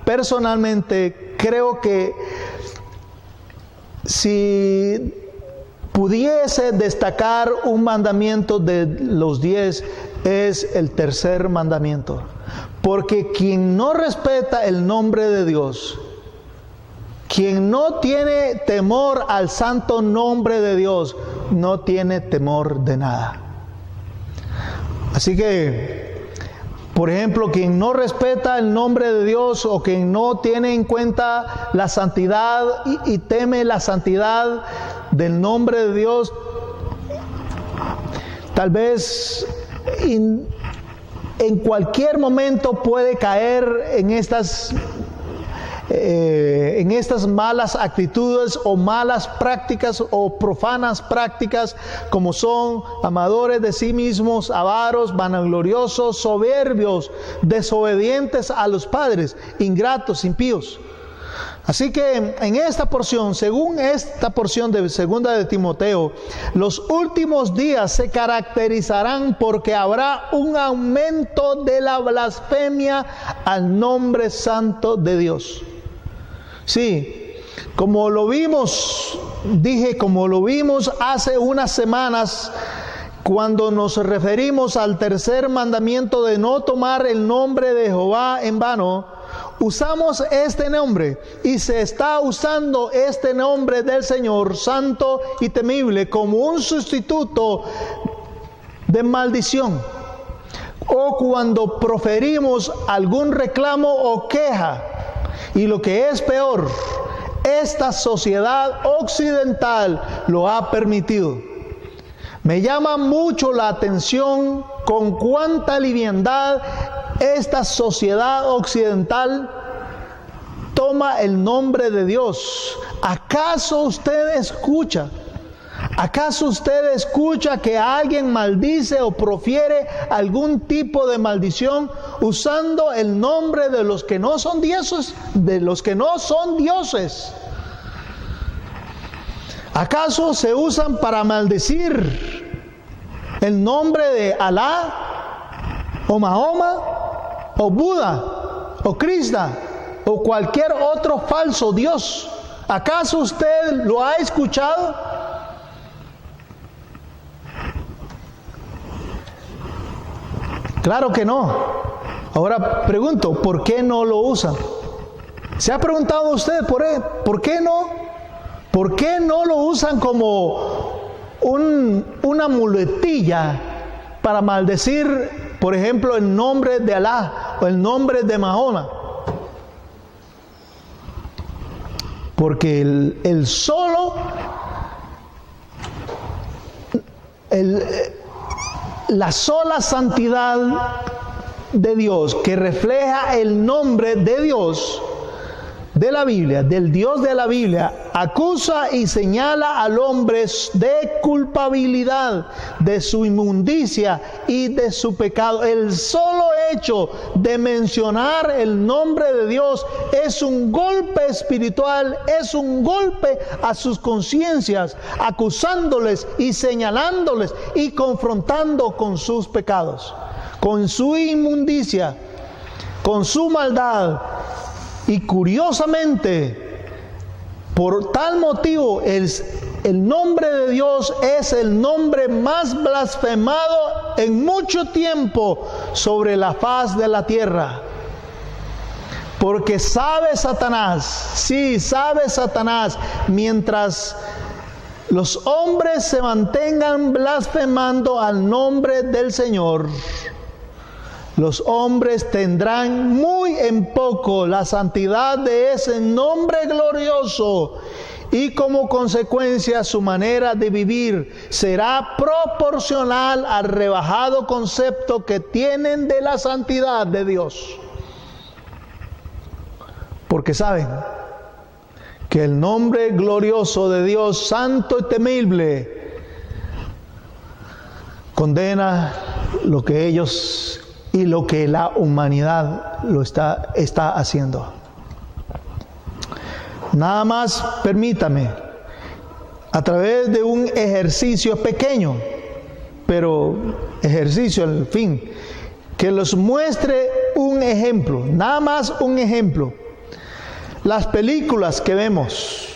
personalmente, creo que si pudiese destacar un mandamiento de los 10, es el tercer mandamiento. Porque quien no respeta el nombre de Dios, quien no tiene temor al santo nombre de Dios, no tiene temor de nada. Así que, por ejemplo, quien no respeta el nombre de Dios, o quien no tiene en cuenta la santidad y teme la santidad del nombre de Dios, tal vez en cualquier momento puede caer en estas malas actitudes o malas prácticas o profanas prácticas, como son amadores de sí mismos, avaros, vanagloriosos, soberbios, desobedientes a los padres, ingratos, impíos. Así que en esta porción, según esta porción de segunda de Timoteo, los últimos días se caracterizarán porque habrá un aumento de la blasfemia al nombre santo de Dios. Sí, como lo vimos hace unas semanas, cuando nos referimos al tercer mandamiento de no tomar el nombre de Jehová en vano, usamos este nombre, y se está usando este nombre del Señor santo y temible como un sustituto de maldición, o cuando proferimos algún reclamo o queja. Y lo que es peor, esta sociedad occidental lo ha permitido. Me llama mucho la atención con cuánta liviandad esta sociedad occidental toma el nombre de Dios. ¿Acaso usted escucha que alguien maldice o profiere algún tipo de maldición usando el nombre de los que no son dioses, ¿Acaso se usan para maldecir el nombre de Alá, o Mahoma, o Buda, o Krishna, o cualquier otro falso dios? ¿Acaso usted lo ha escuchado? Claro que no. Ahora pregunto, ¿por qué no lo usan? ¿Se ha preguntado usted por qué no? ¿Por qué no lo usan como una muletilla para maldecir, por ejemplo, el nombre de Alá o el nombre de Mahoma? Porque la sola santidad de Dios, que refleja el nombre de Dios de la Biblia, del Dios de la Biblia, acusa y señala al hombre de culpabilidad, de su inmundicia y de su pecado. El solo hecho de mencionar el nombre de Dios es un golpe espiritual, es un golpe a sus conciencias, acusándoles y señalándoles y confrontando con sus pecados, con su inmundicia, con su maldad. Y curiosamente, por tal motivo, el nombre de Dios es el nombre más blasfemado en mucho tiempo sobre la faz de la tierra. Porque sabe Satanás, mientras los hombres se mantengan blasfemando al nombre del Señor, los hombres tendrán muy en poco la santidad de ese nombre glorioso, y como consecuencia su manera de vivir será proporcional al rebajado concepto que tienen de la santidad de Dios. Porque saben que el nombre glorioso de Dios, santo y temible, condena lo que ellos y lo que la humanidad lo está haciendo. Nada más permítame, a través de un ejercicio pequeño, pero ejercicio al fin, que los muestre un ejemplo, nada más un ejemplo. Las películas que vemos,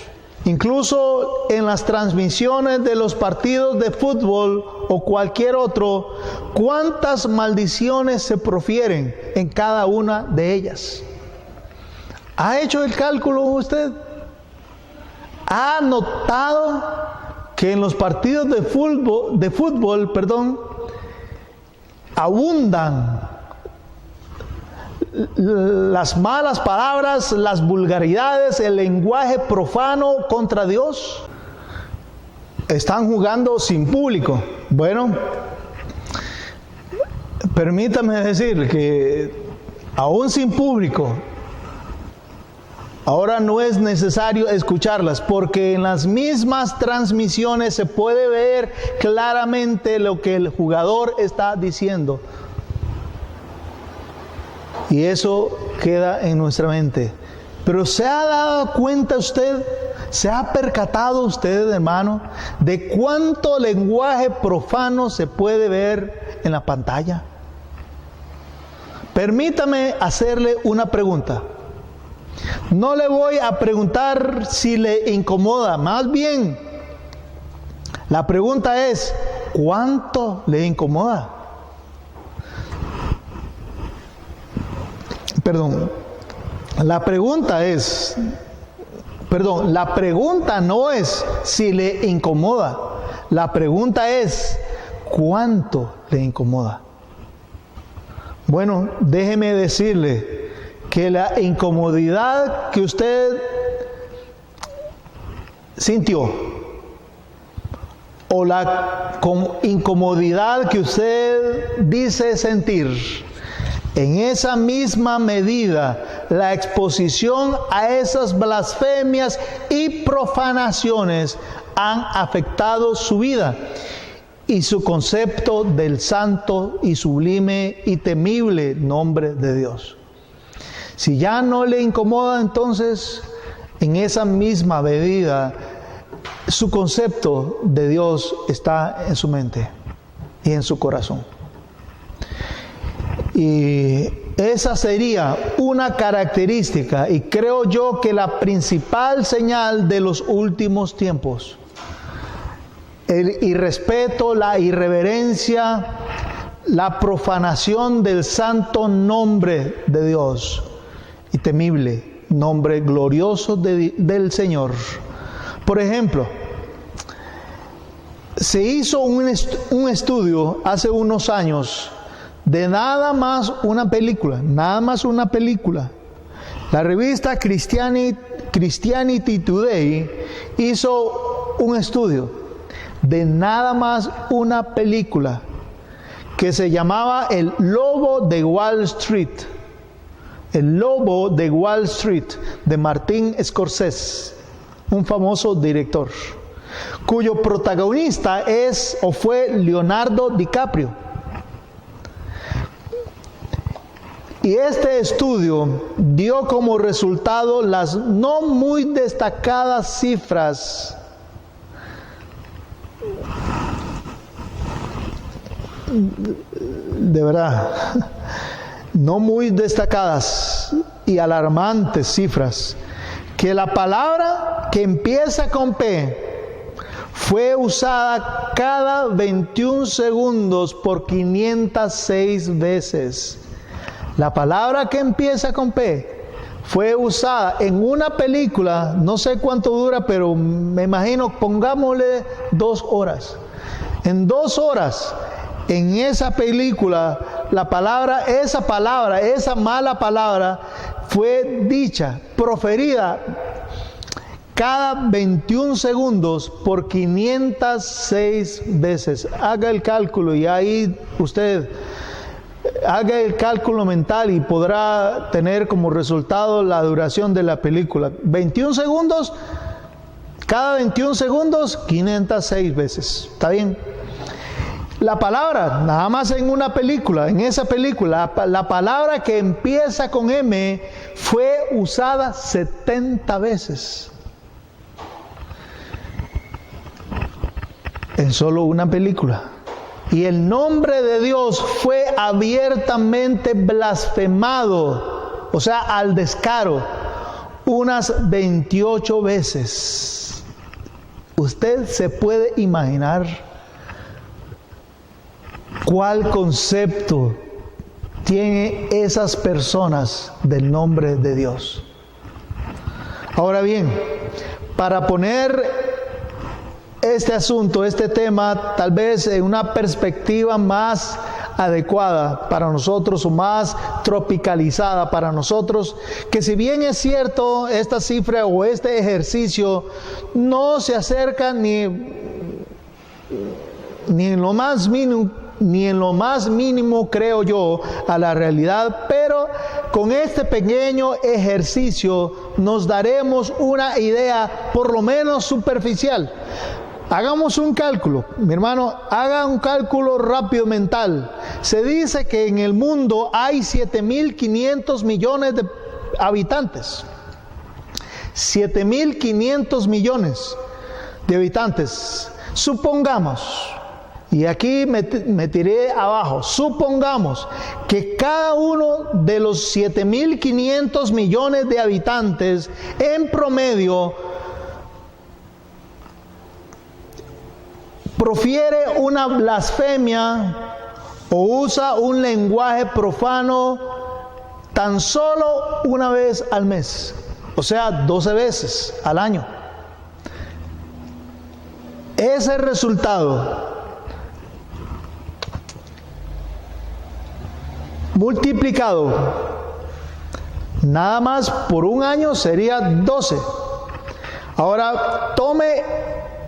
incluso en las transmisiones de los partidos de fútbol o cualquier otro, ¿cuántas maldiciones se profieren en cada una de ellas? ¿Ha hecho el cálculo usted? ¿Ha notado que en los partidos de fútbol, abundan las malas palabras, las vulgaridades, el lenguaje profano contra Dios? Están jugando sin público. Bueno, permítame decir que aún sin público, ahora no es necesario escucharlas, porque en las mismas transmisiones se puede ver claramente lo que el jugador está diciendo. Y eso queda en nuestra mente. Pero ¿se ha dado cuenta usted, se ha percatado usted, hermano, de cuánto lenguaje profano se puede ver en la pantalla? Permítame hacerle una pregunta. No le voy a preguntar si le incomoda, más bien, la pregunta es, ¿cuánto le incomoda? La pregunta no es si le incomoda, la pregunta es, ¿cuánto le incomoda? Bueno, déjeme decirle que la incomodidad que usted sintió, o la incomodidad que usted dice sentir, en esa misma medida la exposición a esas blasfemias y profanaciones han afectado su vida y su concepto del santo y sublime y temible nombre de Dios. Si ya no le incomoda, entonces en esa misma medida su concepto de Dios está en su mente y en su corazón. Y esa sería una característica, y creo yo que la principal señal de los últimos tiempos. El irrespeto, la irreverencia, la profanación del santo nombre de Dios y temible nombre glorioso del Señor. Por ejemplo, se hizo un estudio hace unos años de nada más una película. La revista Christianity Today hizo un estudio de nada más una película que se llamaba El Lobo de Wall Street. El Lobo de Wall Street, de Martin Scorsese, un famoso director, cuyo protagonista es o fue Leonardo DiCaprio. Y este estudio dio como resultado las no muy destacadas cifras de verdad, no muy destacadas y alarmantes cifras, que la palabra que empieza con P fue usada cada 21 segundos por 506 veces. La palabra que empieza con P fue usada en una película, no sé cuánto dura, pero me imagino, pongámosle 2 horas. En 2 horas, en esa película, esa mala palabra, fue dicha, proferida cada 21 segundos por 506 veces. Haga el cálculo y ahí usted haga el cálculo mental y podrá tener como resultado la duración de la película. 21 segundos, cada 21 segundos, 506 veces. ¿Está bien? La palabra, nada más en una película, en esa película, la palabra que empieza con M fue usada 70 veces. En solo una película. Y el nombre de Dios fue abiertamente blasfemado, o sea, al descaro, unas 28 veces. Usted se puede imaginar cuál concepto tienen esas personas del nombre de Dios. Ahora bien, para poner este asunto, este tema, tal vez en una perspectiva más adecuada para nosotros o más tropicalizada para nosotros, que si bien es cierto, esta cifra o este ejercicio no se acerca ni en lo más mínimo, creo yo, a la realidad, pero con este pequeño ejercicio nos daremos una idea por lo menos superficial. Hagamos un cálculo, mi hermano, haga un cálculo rápido mental. Se dice que en el mundo hay 7.500 millones de habitantes. 7.500 millones de habitantes. Supongamos, y aquí me tiré abajo, supongamos que cada uno de los 7.500 millones de habitantes en promedio profiere una blasfemia o usa un lenguaje profano tan solo una vez al mes, o sea, 12 veces al año. Ese resultado multiplicado nada más por un año sería 12. Ahora tome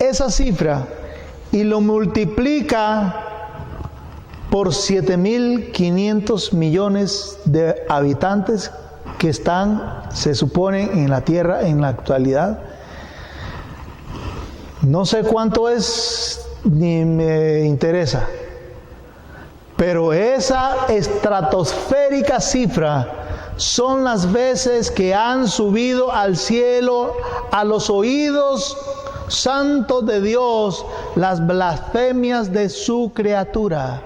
esa cifra y lo multiplica por 7.500 millones de habitantes que están, se supone, en la tierra en la actualidad. No sé cuánto es, ni me interesa, pero esa estratosférica cifra son las veces que han subido al cielo, a los oídos santos de Dios, las blasfemias de su criatura.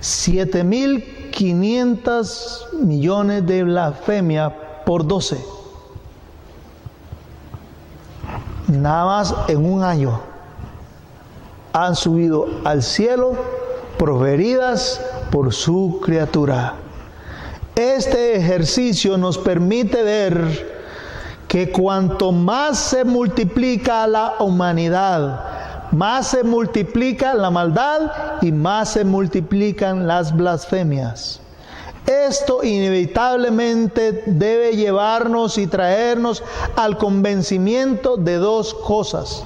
7.500 millones de blasfemia por 12. Nada más en un año han subido al cielo, proferidas por su criatura. Este ejercicio nos permite ver que cuanto más se multiplica la humanidad, más se multiplica la maldad y más se multiplican las blasfemias. Esto inevitablemente debe llevarnos y traernos al convencimiento de dos cosas.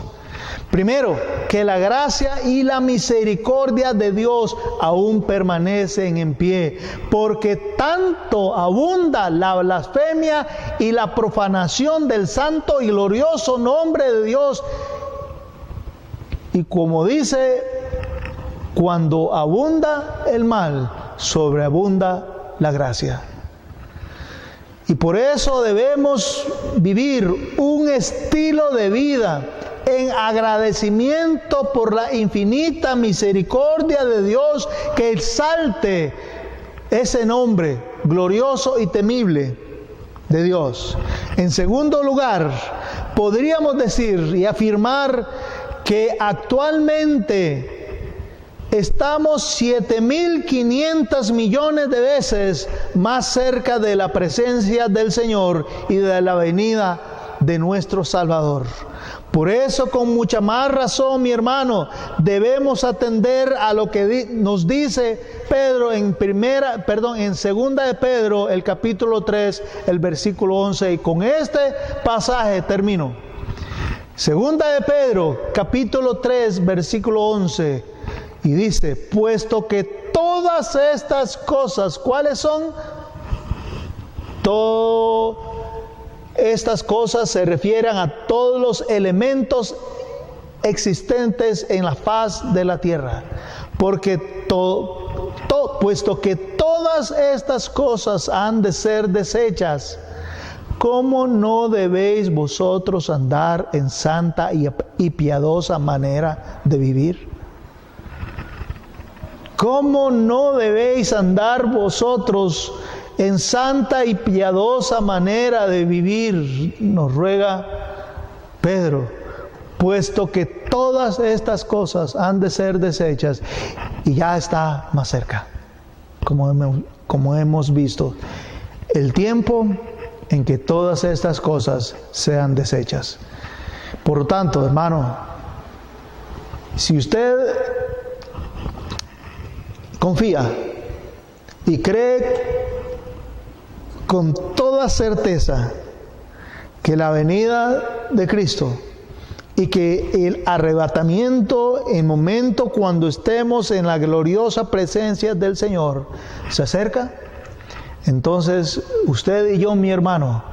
Primero, que la gracia y la misericordia de Dios aún permanecen en pie, porque tanto abunda la blasfemia y la profanación del santo y glorioso nombre de Dios. Y como dice, cuando abunda el mal, sobreabunda la gracia. Y por eso debemos vivir un estilo de vida en agradecimiento por la infinita misericordia de Dios, que exalte ese nombre glorioso y temible de Dios. En segundo lugar, podríamos decir y afirmar que actualmente estamos 7.500 millones de veces más cerca de la presencia del Señor y de la venida de nuestro Salvador. Por eso, con mucha más razón, mi hermano, debemos atender a lo que nos dice Pedro en segunda de Pedro, el capítulo 3, el versículo 11. Y con este pasaje termino. Segunda de Pedro, capítulo 3, versículo 11. Y dice, puesto que todas estas cosas, ¿cuáles son? Estas cosas se refieren a todos los elementos existentes en la faz de la tierra. Porque puesto que todas estas cosas han de ser deshechas, ¿cómo no debéis vosotros andar en santa y piadosa manera de vivir? ¿Cómo no debéis andar vosotros en santa y piadosa manera de vivir? Nos ruega Pedro, puesto que todas estas cosas han de ser deshechas, y ya está más cerca, como hemos visto, el tiempo en que todas estas cosas sean deshechas. Por lo tanto, hermano, si usted confía y cree con toda certeza que la venida de Cristo y que el arrebatamiento, en momento cuando estemos en la gloriosa presencia del Señor, se acerca, entonces usted y yo, mi hermano,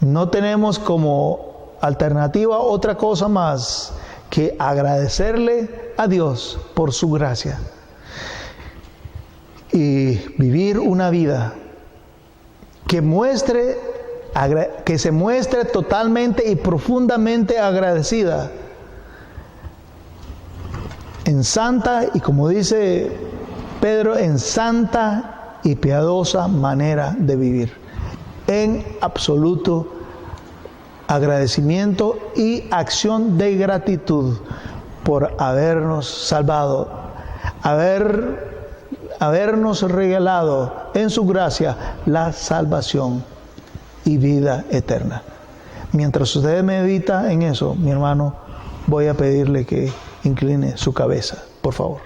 no tenemos como alternativa otra cosa más que agradecerle a Dios por su gracia y vivir una vida que se muestre totalmente y profundamente agradecida, en santa, y como dice Pedro, en santa y piadosa manera de vivir, en absoluto agradecimiento y acción de gratitud por habernos salvado, habernos regalado en su gracia la salvación y vida eterna. Mientras usted medita en eso, mi hermano, voy a pedirle que incline su cabeza, por favor.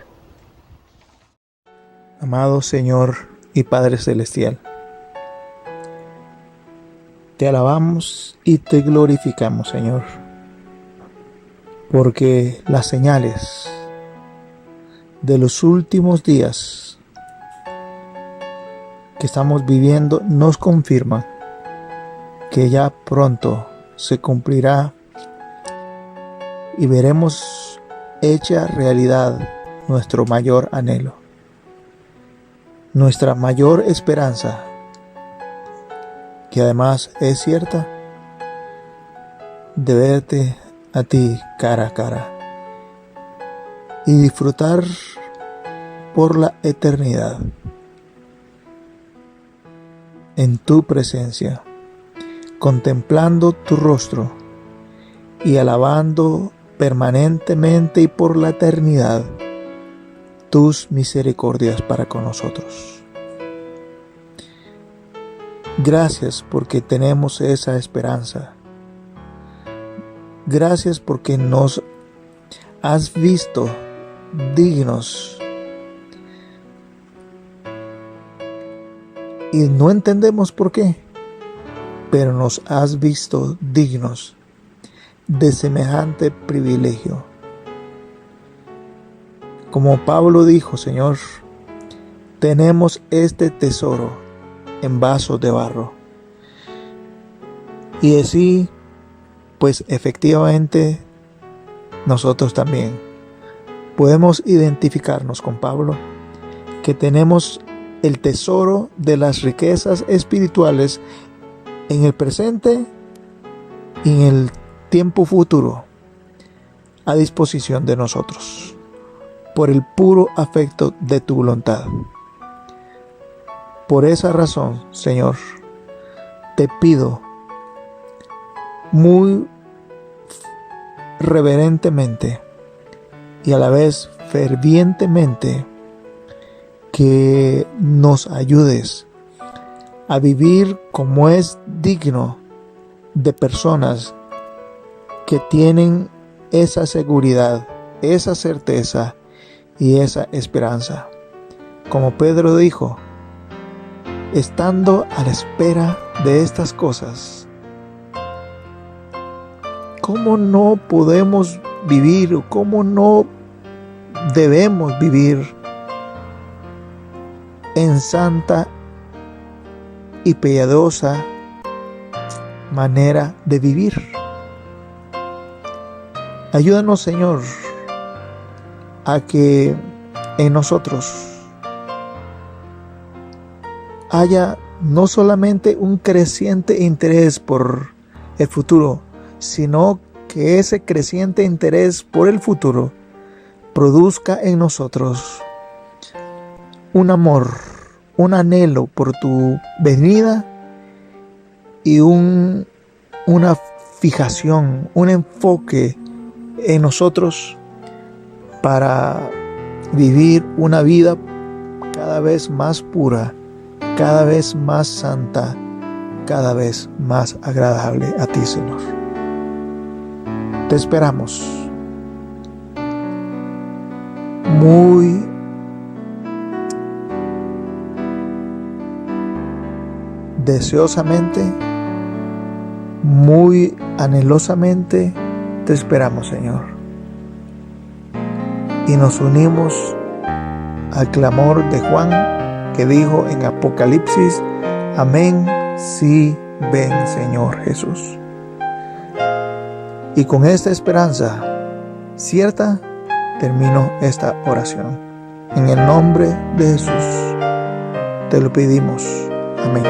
Amado Señor y Padre Celestial, te alabamos y te glorificamos, Señor, porque las señales de los últimos días que estamos viviendo nos confirman que ya pronto se cumplirá y veremos hecha realidad nuestro mayor anhelo, nuestra mayor esperanza, que además es cierta, de verte a ti cara a cara y disfrutar por la eternidad en tu presencia, contemplando tu rostro y alabando permanentemente y por la eternidad tus misericordias para con nosotros. Gracias porque tenemos esa esperanza. Gracias porque nos has visto dignos y no entendemos por qué, pero nos has visto dignos de semejante privilegio. Como Pablo dijo, Señor, tenemos este tesoro en vasos de barro. Y así, pues efectivamente, nosotros también podemos identificarnos con Pablo, que tenemos el tesoro de las riquezas espirituales en el presente y en el tiempo futuro a disposición de nosotros, por el puro afecto de tu voluntad. Por esa razón, Señor, te pido muy reverentemente y a la vez fervientemente que nos ayudes a vivir como es digno de personas que tienen esa seguridad, esa certeza y esa esperanza. Como Pedro dijo, estando a la espera de estas cosas, ¿cómo no podemos vivir o cómo no debemos vivir en santa y piadosa manera de vivir? Ayúdanos, Señor, a que en nosotros haya no solamente un creciente interés por el futuro, sino que ese creciente interés por el futuro produzca en nosotros un amor, un anhelo por tu venida y una fijación, un enfoque en nosotros para vivir una vida cada vez más pura, cada vez más santa, cada vez más agradable a ti, Señor. Te esperamos muy deseosamente, muy anhelosamente. Te esperamos, Señor, y nos unimos al clamor de Juan, que dijo en Apocalipsis: amén, sí, ven, Señor Jesús. Y con esta esperanza cierta termino esta oración. En el nombre de Jesús te lo pedimos. Amén.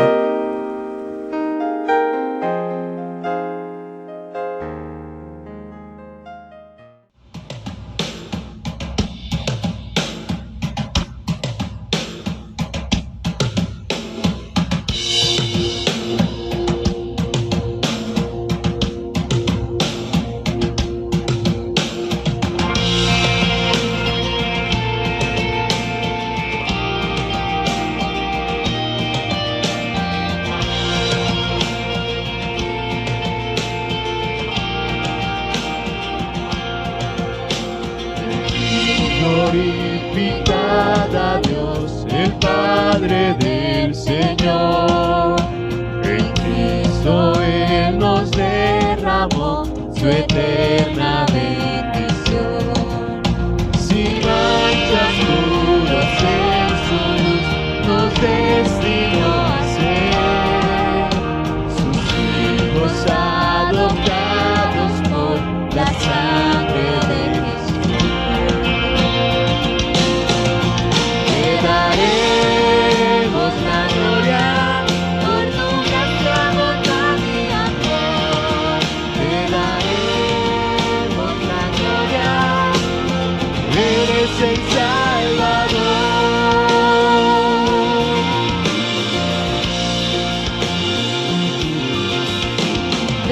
Glorificad a Dios, el Padre del Señor. En Cristo Él nos derramó su eterna bendición. Sin manchas puras en su luz nos destinó a ser sus hijos adoptados por la sangre de Jesús. Te daremos la gloria por tu gracia, bondad y amor. Te daremos la gloria, eres el Salvador.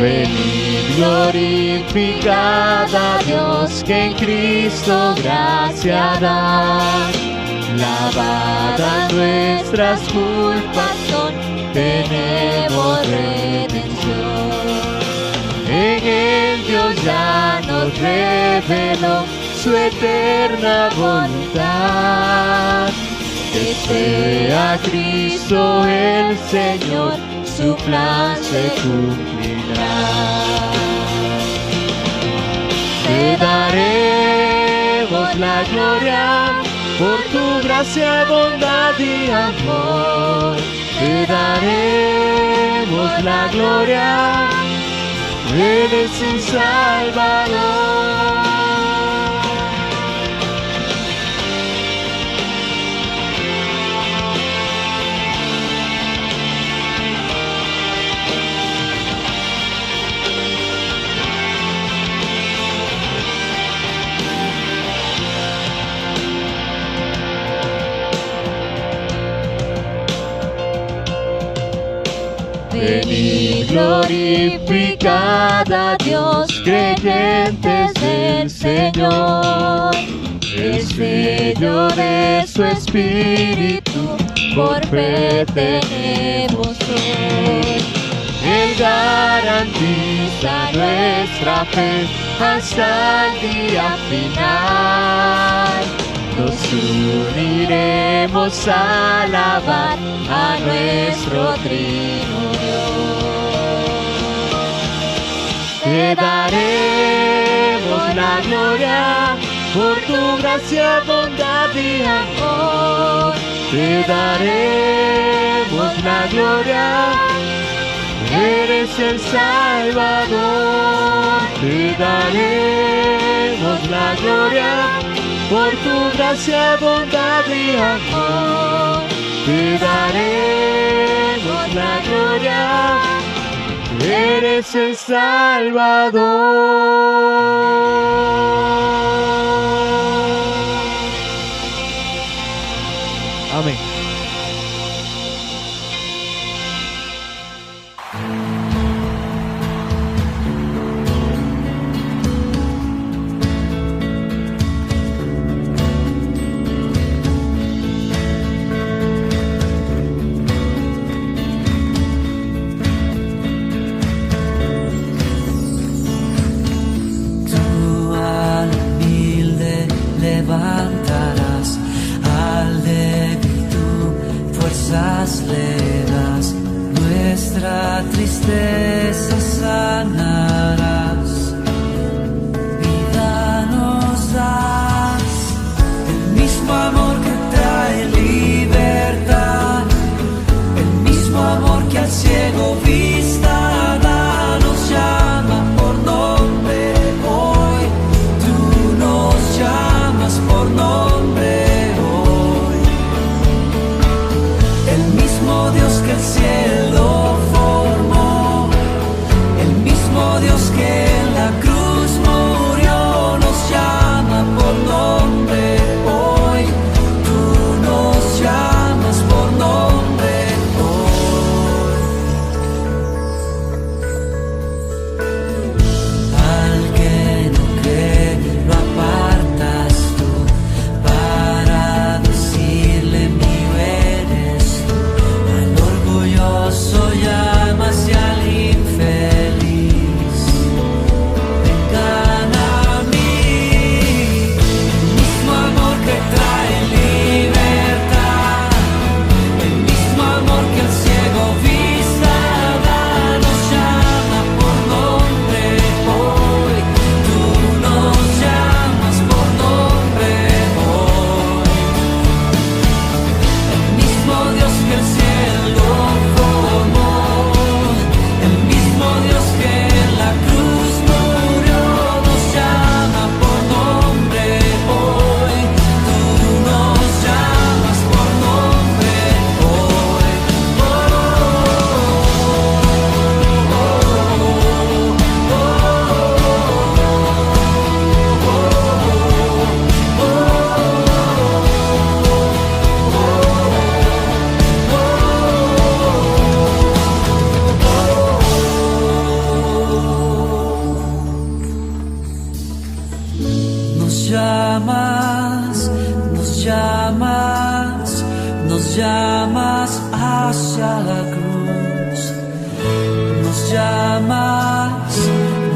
Venid, glorificad a Dios, que en Cristo gracia da. Lavadas nuestras culpas son, tenemos redención. En Él Dios ya nos reveló su eterna voluntad. Espere a Cristo el Señor, su plan se cumplirá. Te daremos la gloria por tu gracia, bondad y amor. Te daremos la gloria, eres un Salvador. Venid, glorificad a Dios, creyentes del Señor. el sello de su espíritu, por fe tenemos hoy. Él garantiza nuestra fe hasta el día final. Nos uniremos a alabar a nuestro trino Dios. Te daremos la gloria por tu gracia, bondad y amor. Te daremos la gloria, eres el Salvador. Te daremos la gloria por tu gracia, bondad y amor. Te daremos la gloria, eres el Salvador. Amén. Levantarás al débil, tú fuerzas le das, nuestra tristeza sanarás, vida nos das, el mismo amor que trae libertad, el mismo amor que al ciego vista da, nos llama por nombre hoy, tú nos llamas por nombre hoy. El mismo Dios que el cielo formó, el mismo Dios que en la cruz murió, nos llama por nombre hoy. Tú nos llamas por nombre hoy. Al que no cree lo apartas tú, para decirle mío eres tú. Al orgulloso llamas y al infeliz vengan a mí. El mismo amor que trae libertad, el mismo amor que el ciego vista da, nos llama por nombre hoy. Tú nos llamas por nombre hoy. El mismo Dios que el cielo formó, el mismo Dios que en la cruz murió, nos llama por nombre hoy. Tú nos llamas por nombre hoy. Nos llamas, nos llamas, nos llamas hacia la cruz. Nos llamas,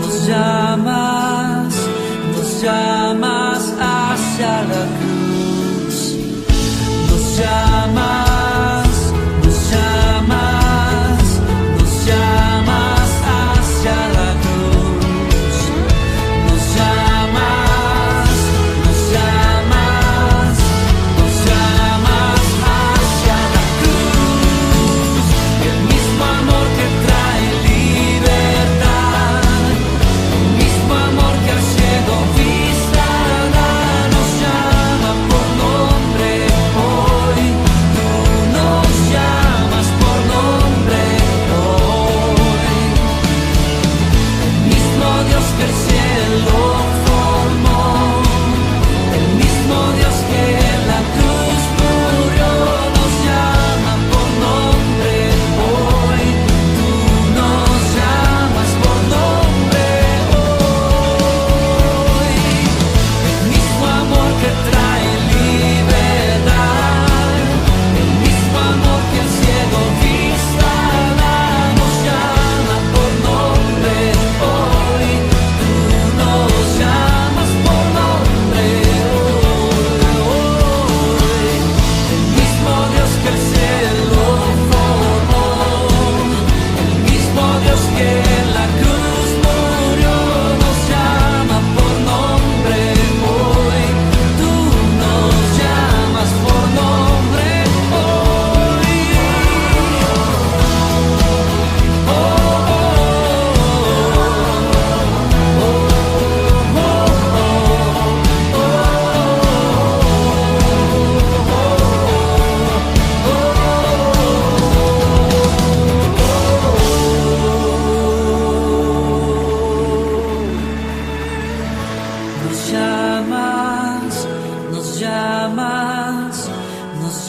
nos llamas, nos llamas hacia la cruz. Nos llamas, nos llamas, nos llamas hacia la cruz. Nos llamas, nos llamas, nos llamas hacia la cruz. El mismo amor que trae libertad, el mismo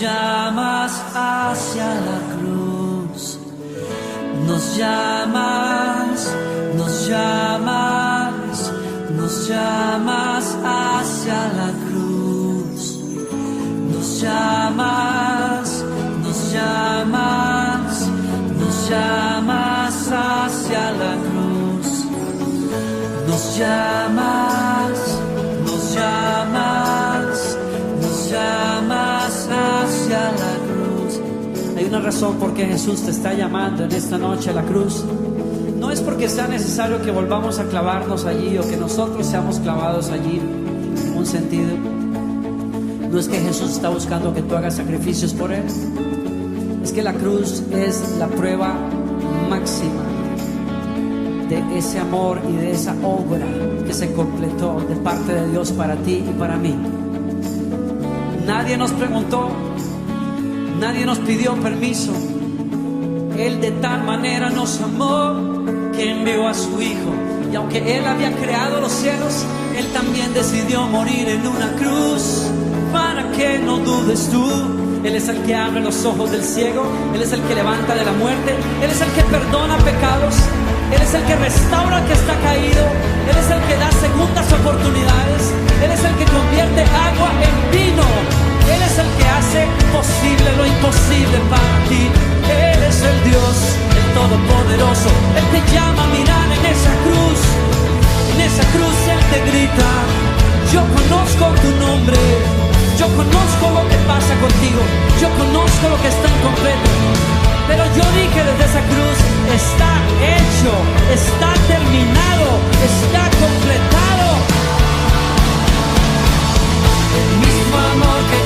llamas hacia la cruz. Nos llamas, nos llamas, nos llamas hacia la cruz. Nos llamas, nos llamas, nos llamas hacia la cruz. Nos llamas, nos llamas, nos llamas hacia la cruz. Hay una razón por qué Jesús te está llamando en esta noche a la cruz. No es porque sea necesario que volvamos a clavarnos allí o que nosotros seamos clavados allí en un sentido. No es que Jesús está buscando que tú hagas sacrificios por Él. Es que la cruz es la prueba máxima de ese amor y de esa obra que se completó de parte de Dios para ti y para mí. Nadie nos preguntó, nadie nos pidió permiso. Él de tal manera nos amó que envió a su Hijo. Y aunque Él había creado los cielos, Él también decidió morir en una cruz. Para que no dudes tú, Él es el que abre los ojos del ciego, Él es el que levanta de la muerte, Él es el que perdona pecados, Él es el que restaura al que está caído, Él es el que da segundas oportunidades, Él es el que convierte agua en vino, Él es el que hace posible lo imposible para ti. Él es el Dios, el Todopoderoso. Él te llama a mirar en esa cruz. En esa cruz Él te grita: yo conozco tu nombre, yo conozco lo que pasa contigo, yo conozco lo que está incompleto. Pero yo dije desde esa cruz: está hecho, está terminado, está completado. El mismo amor que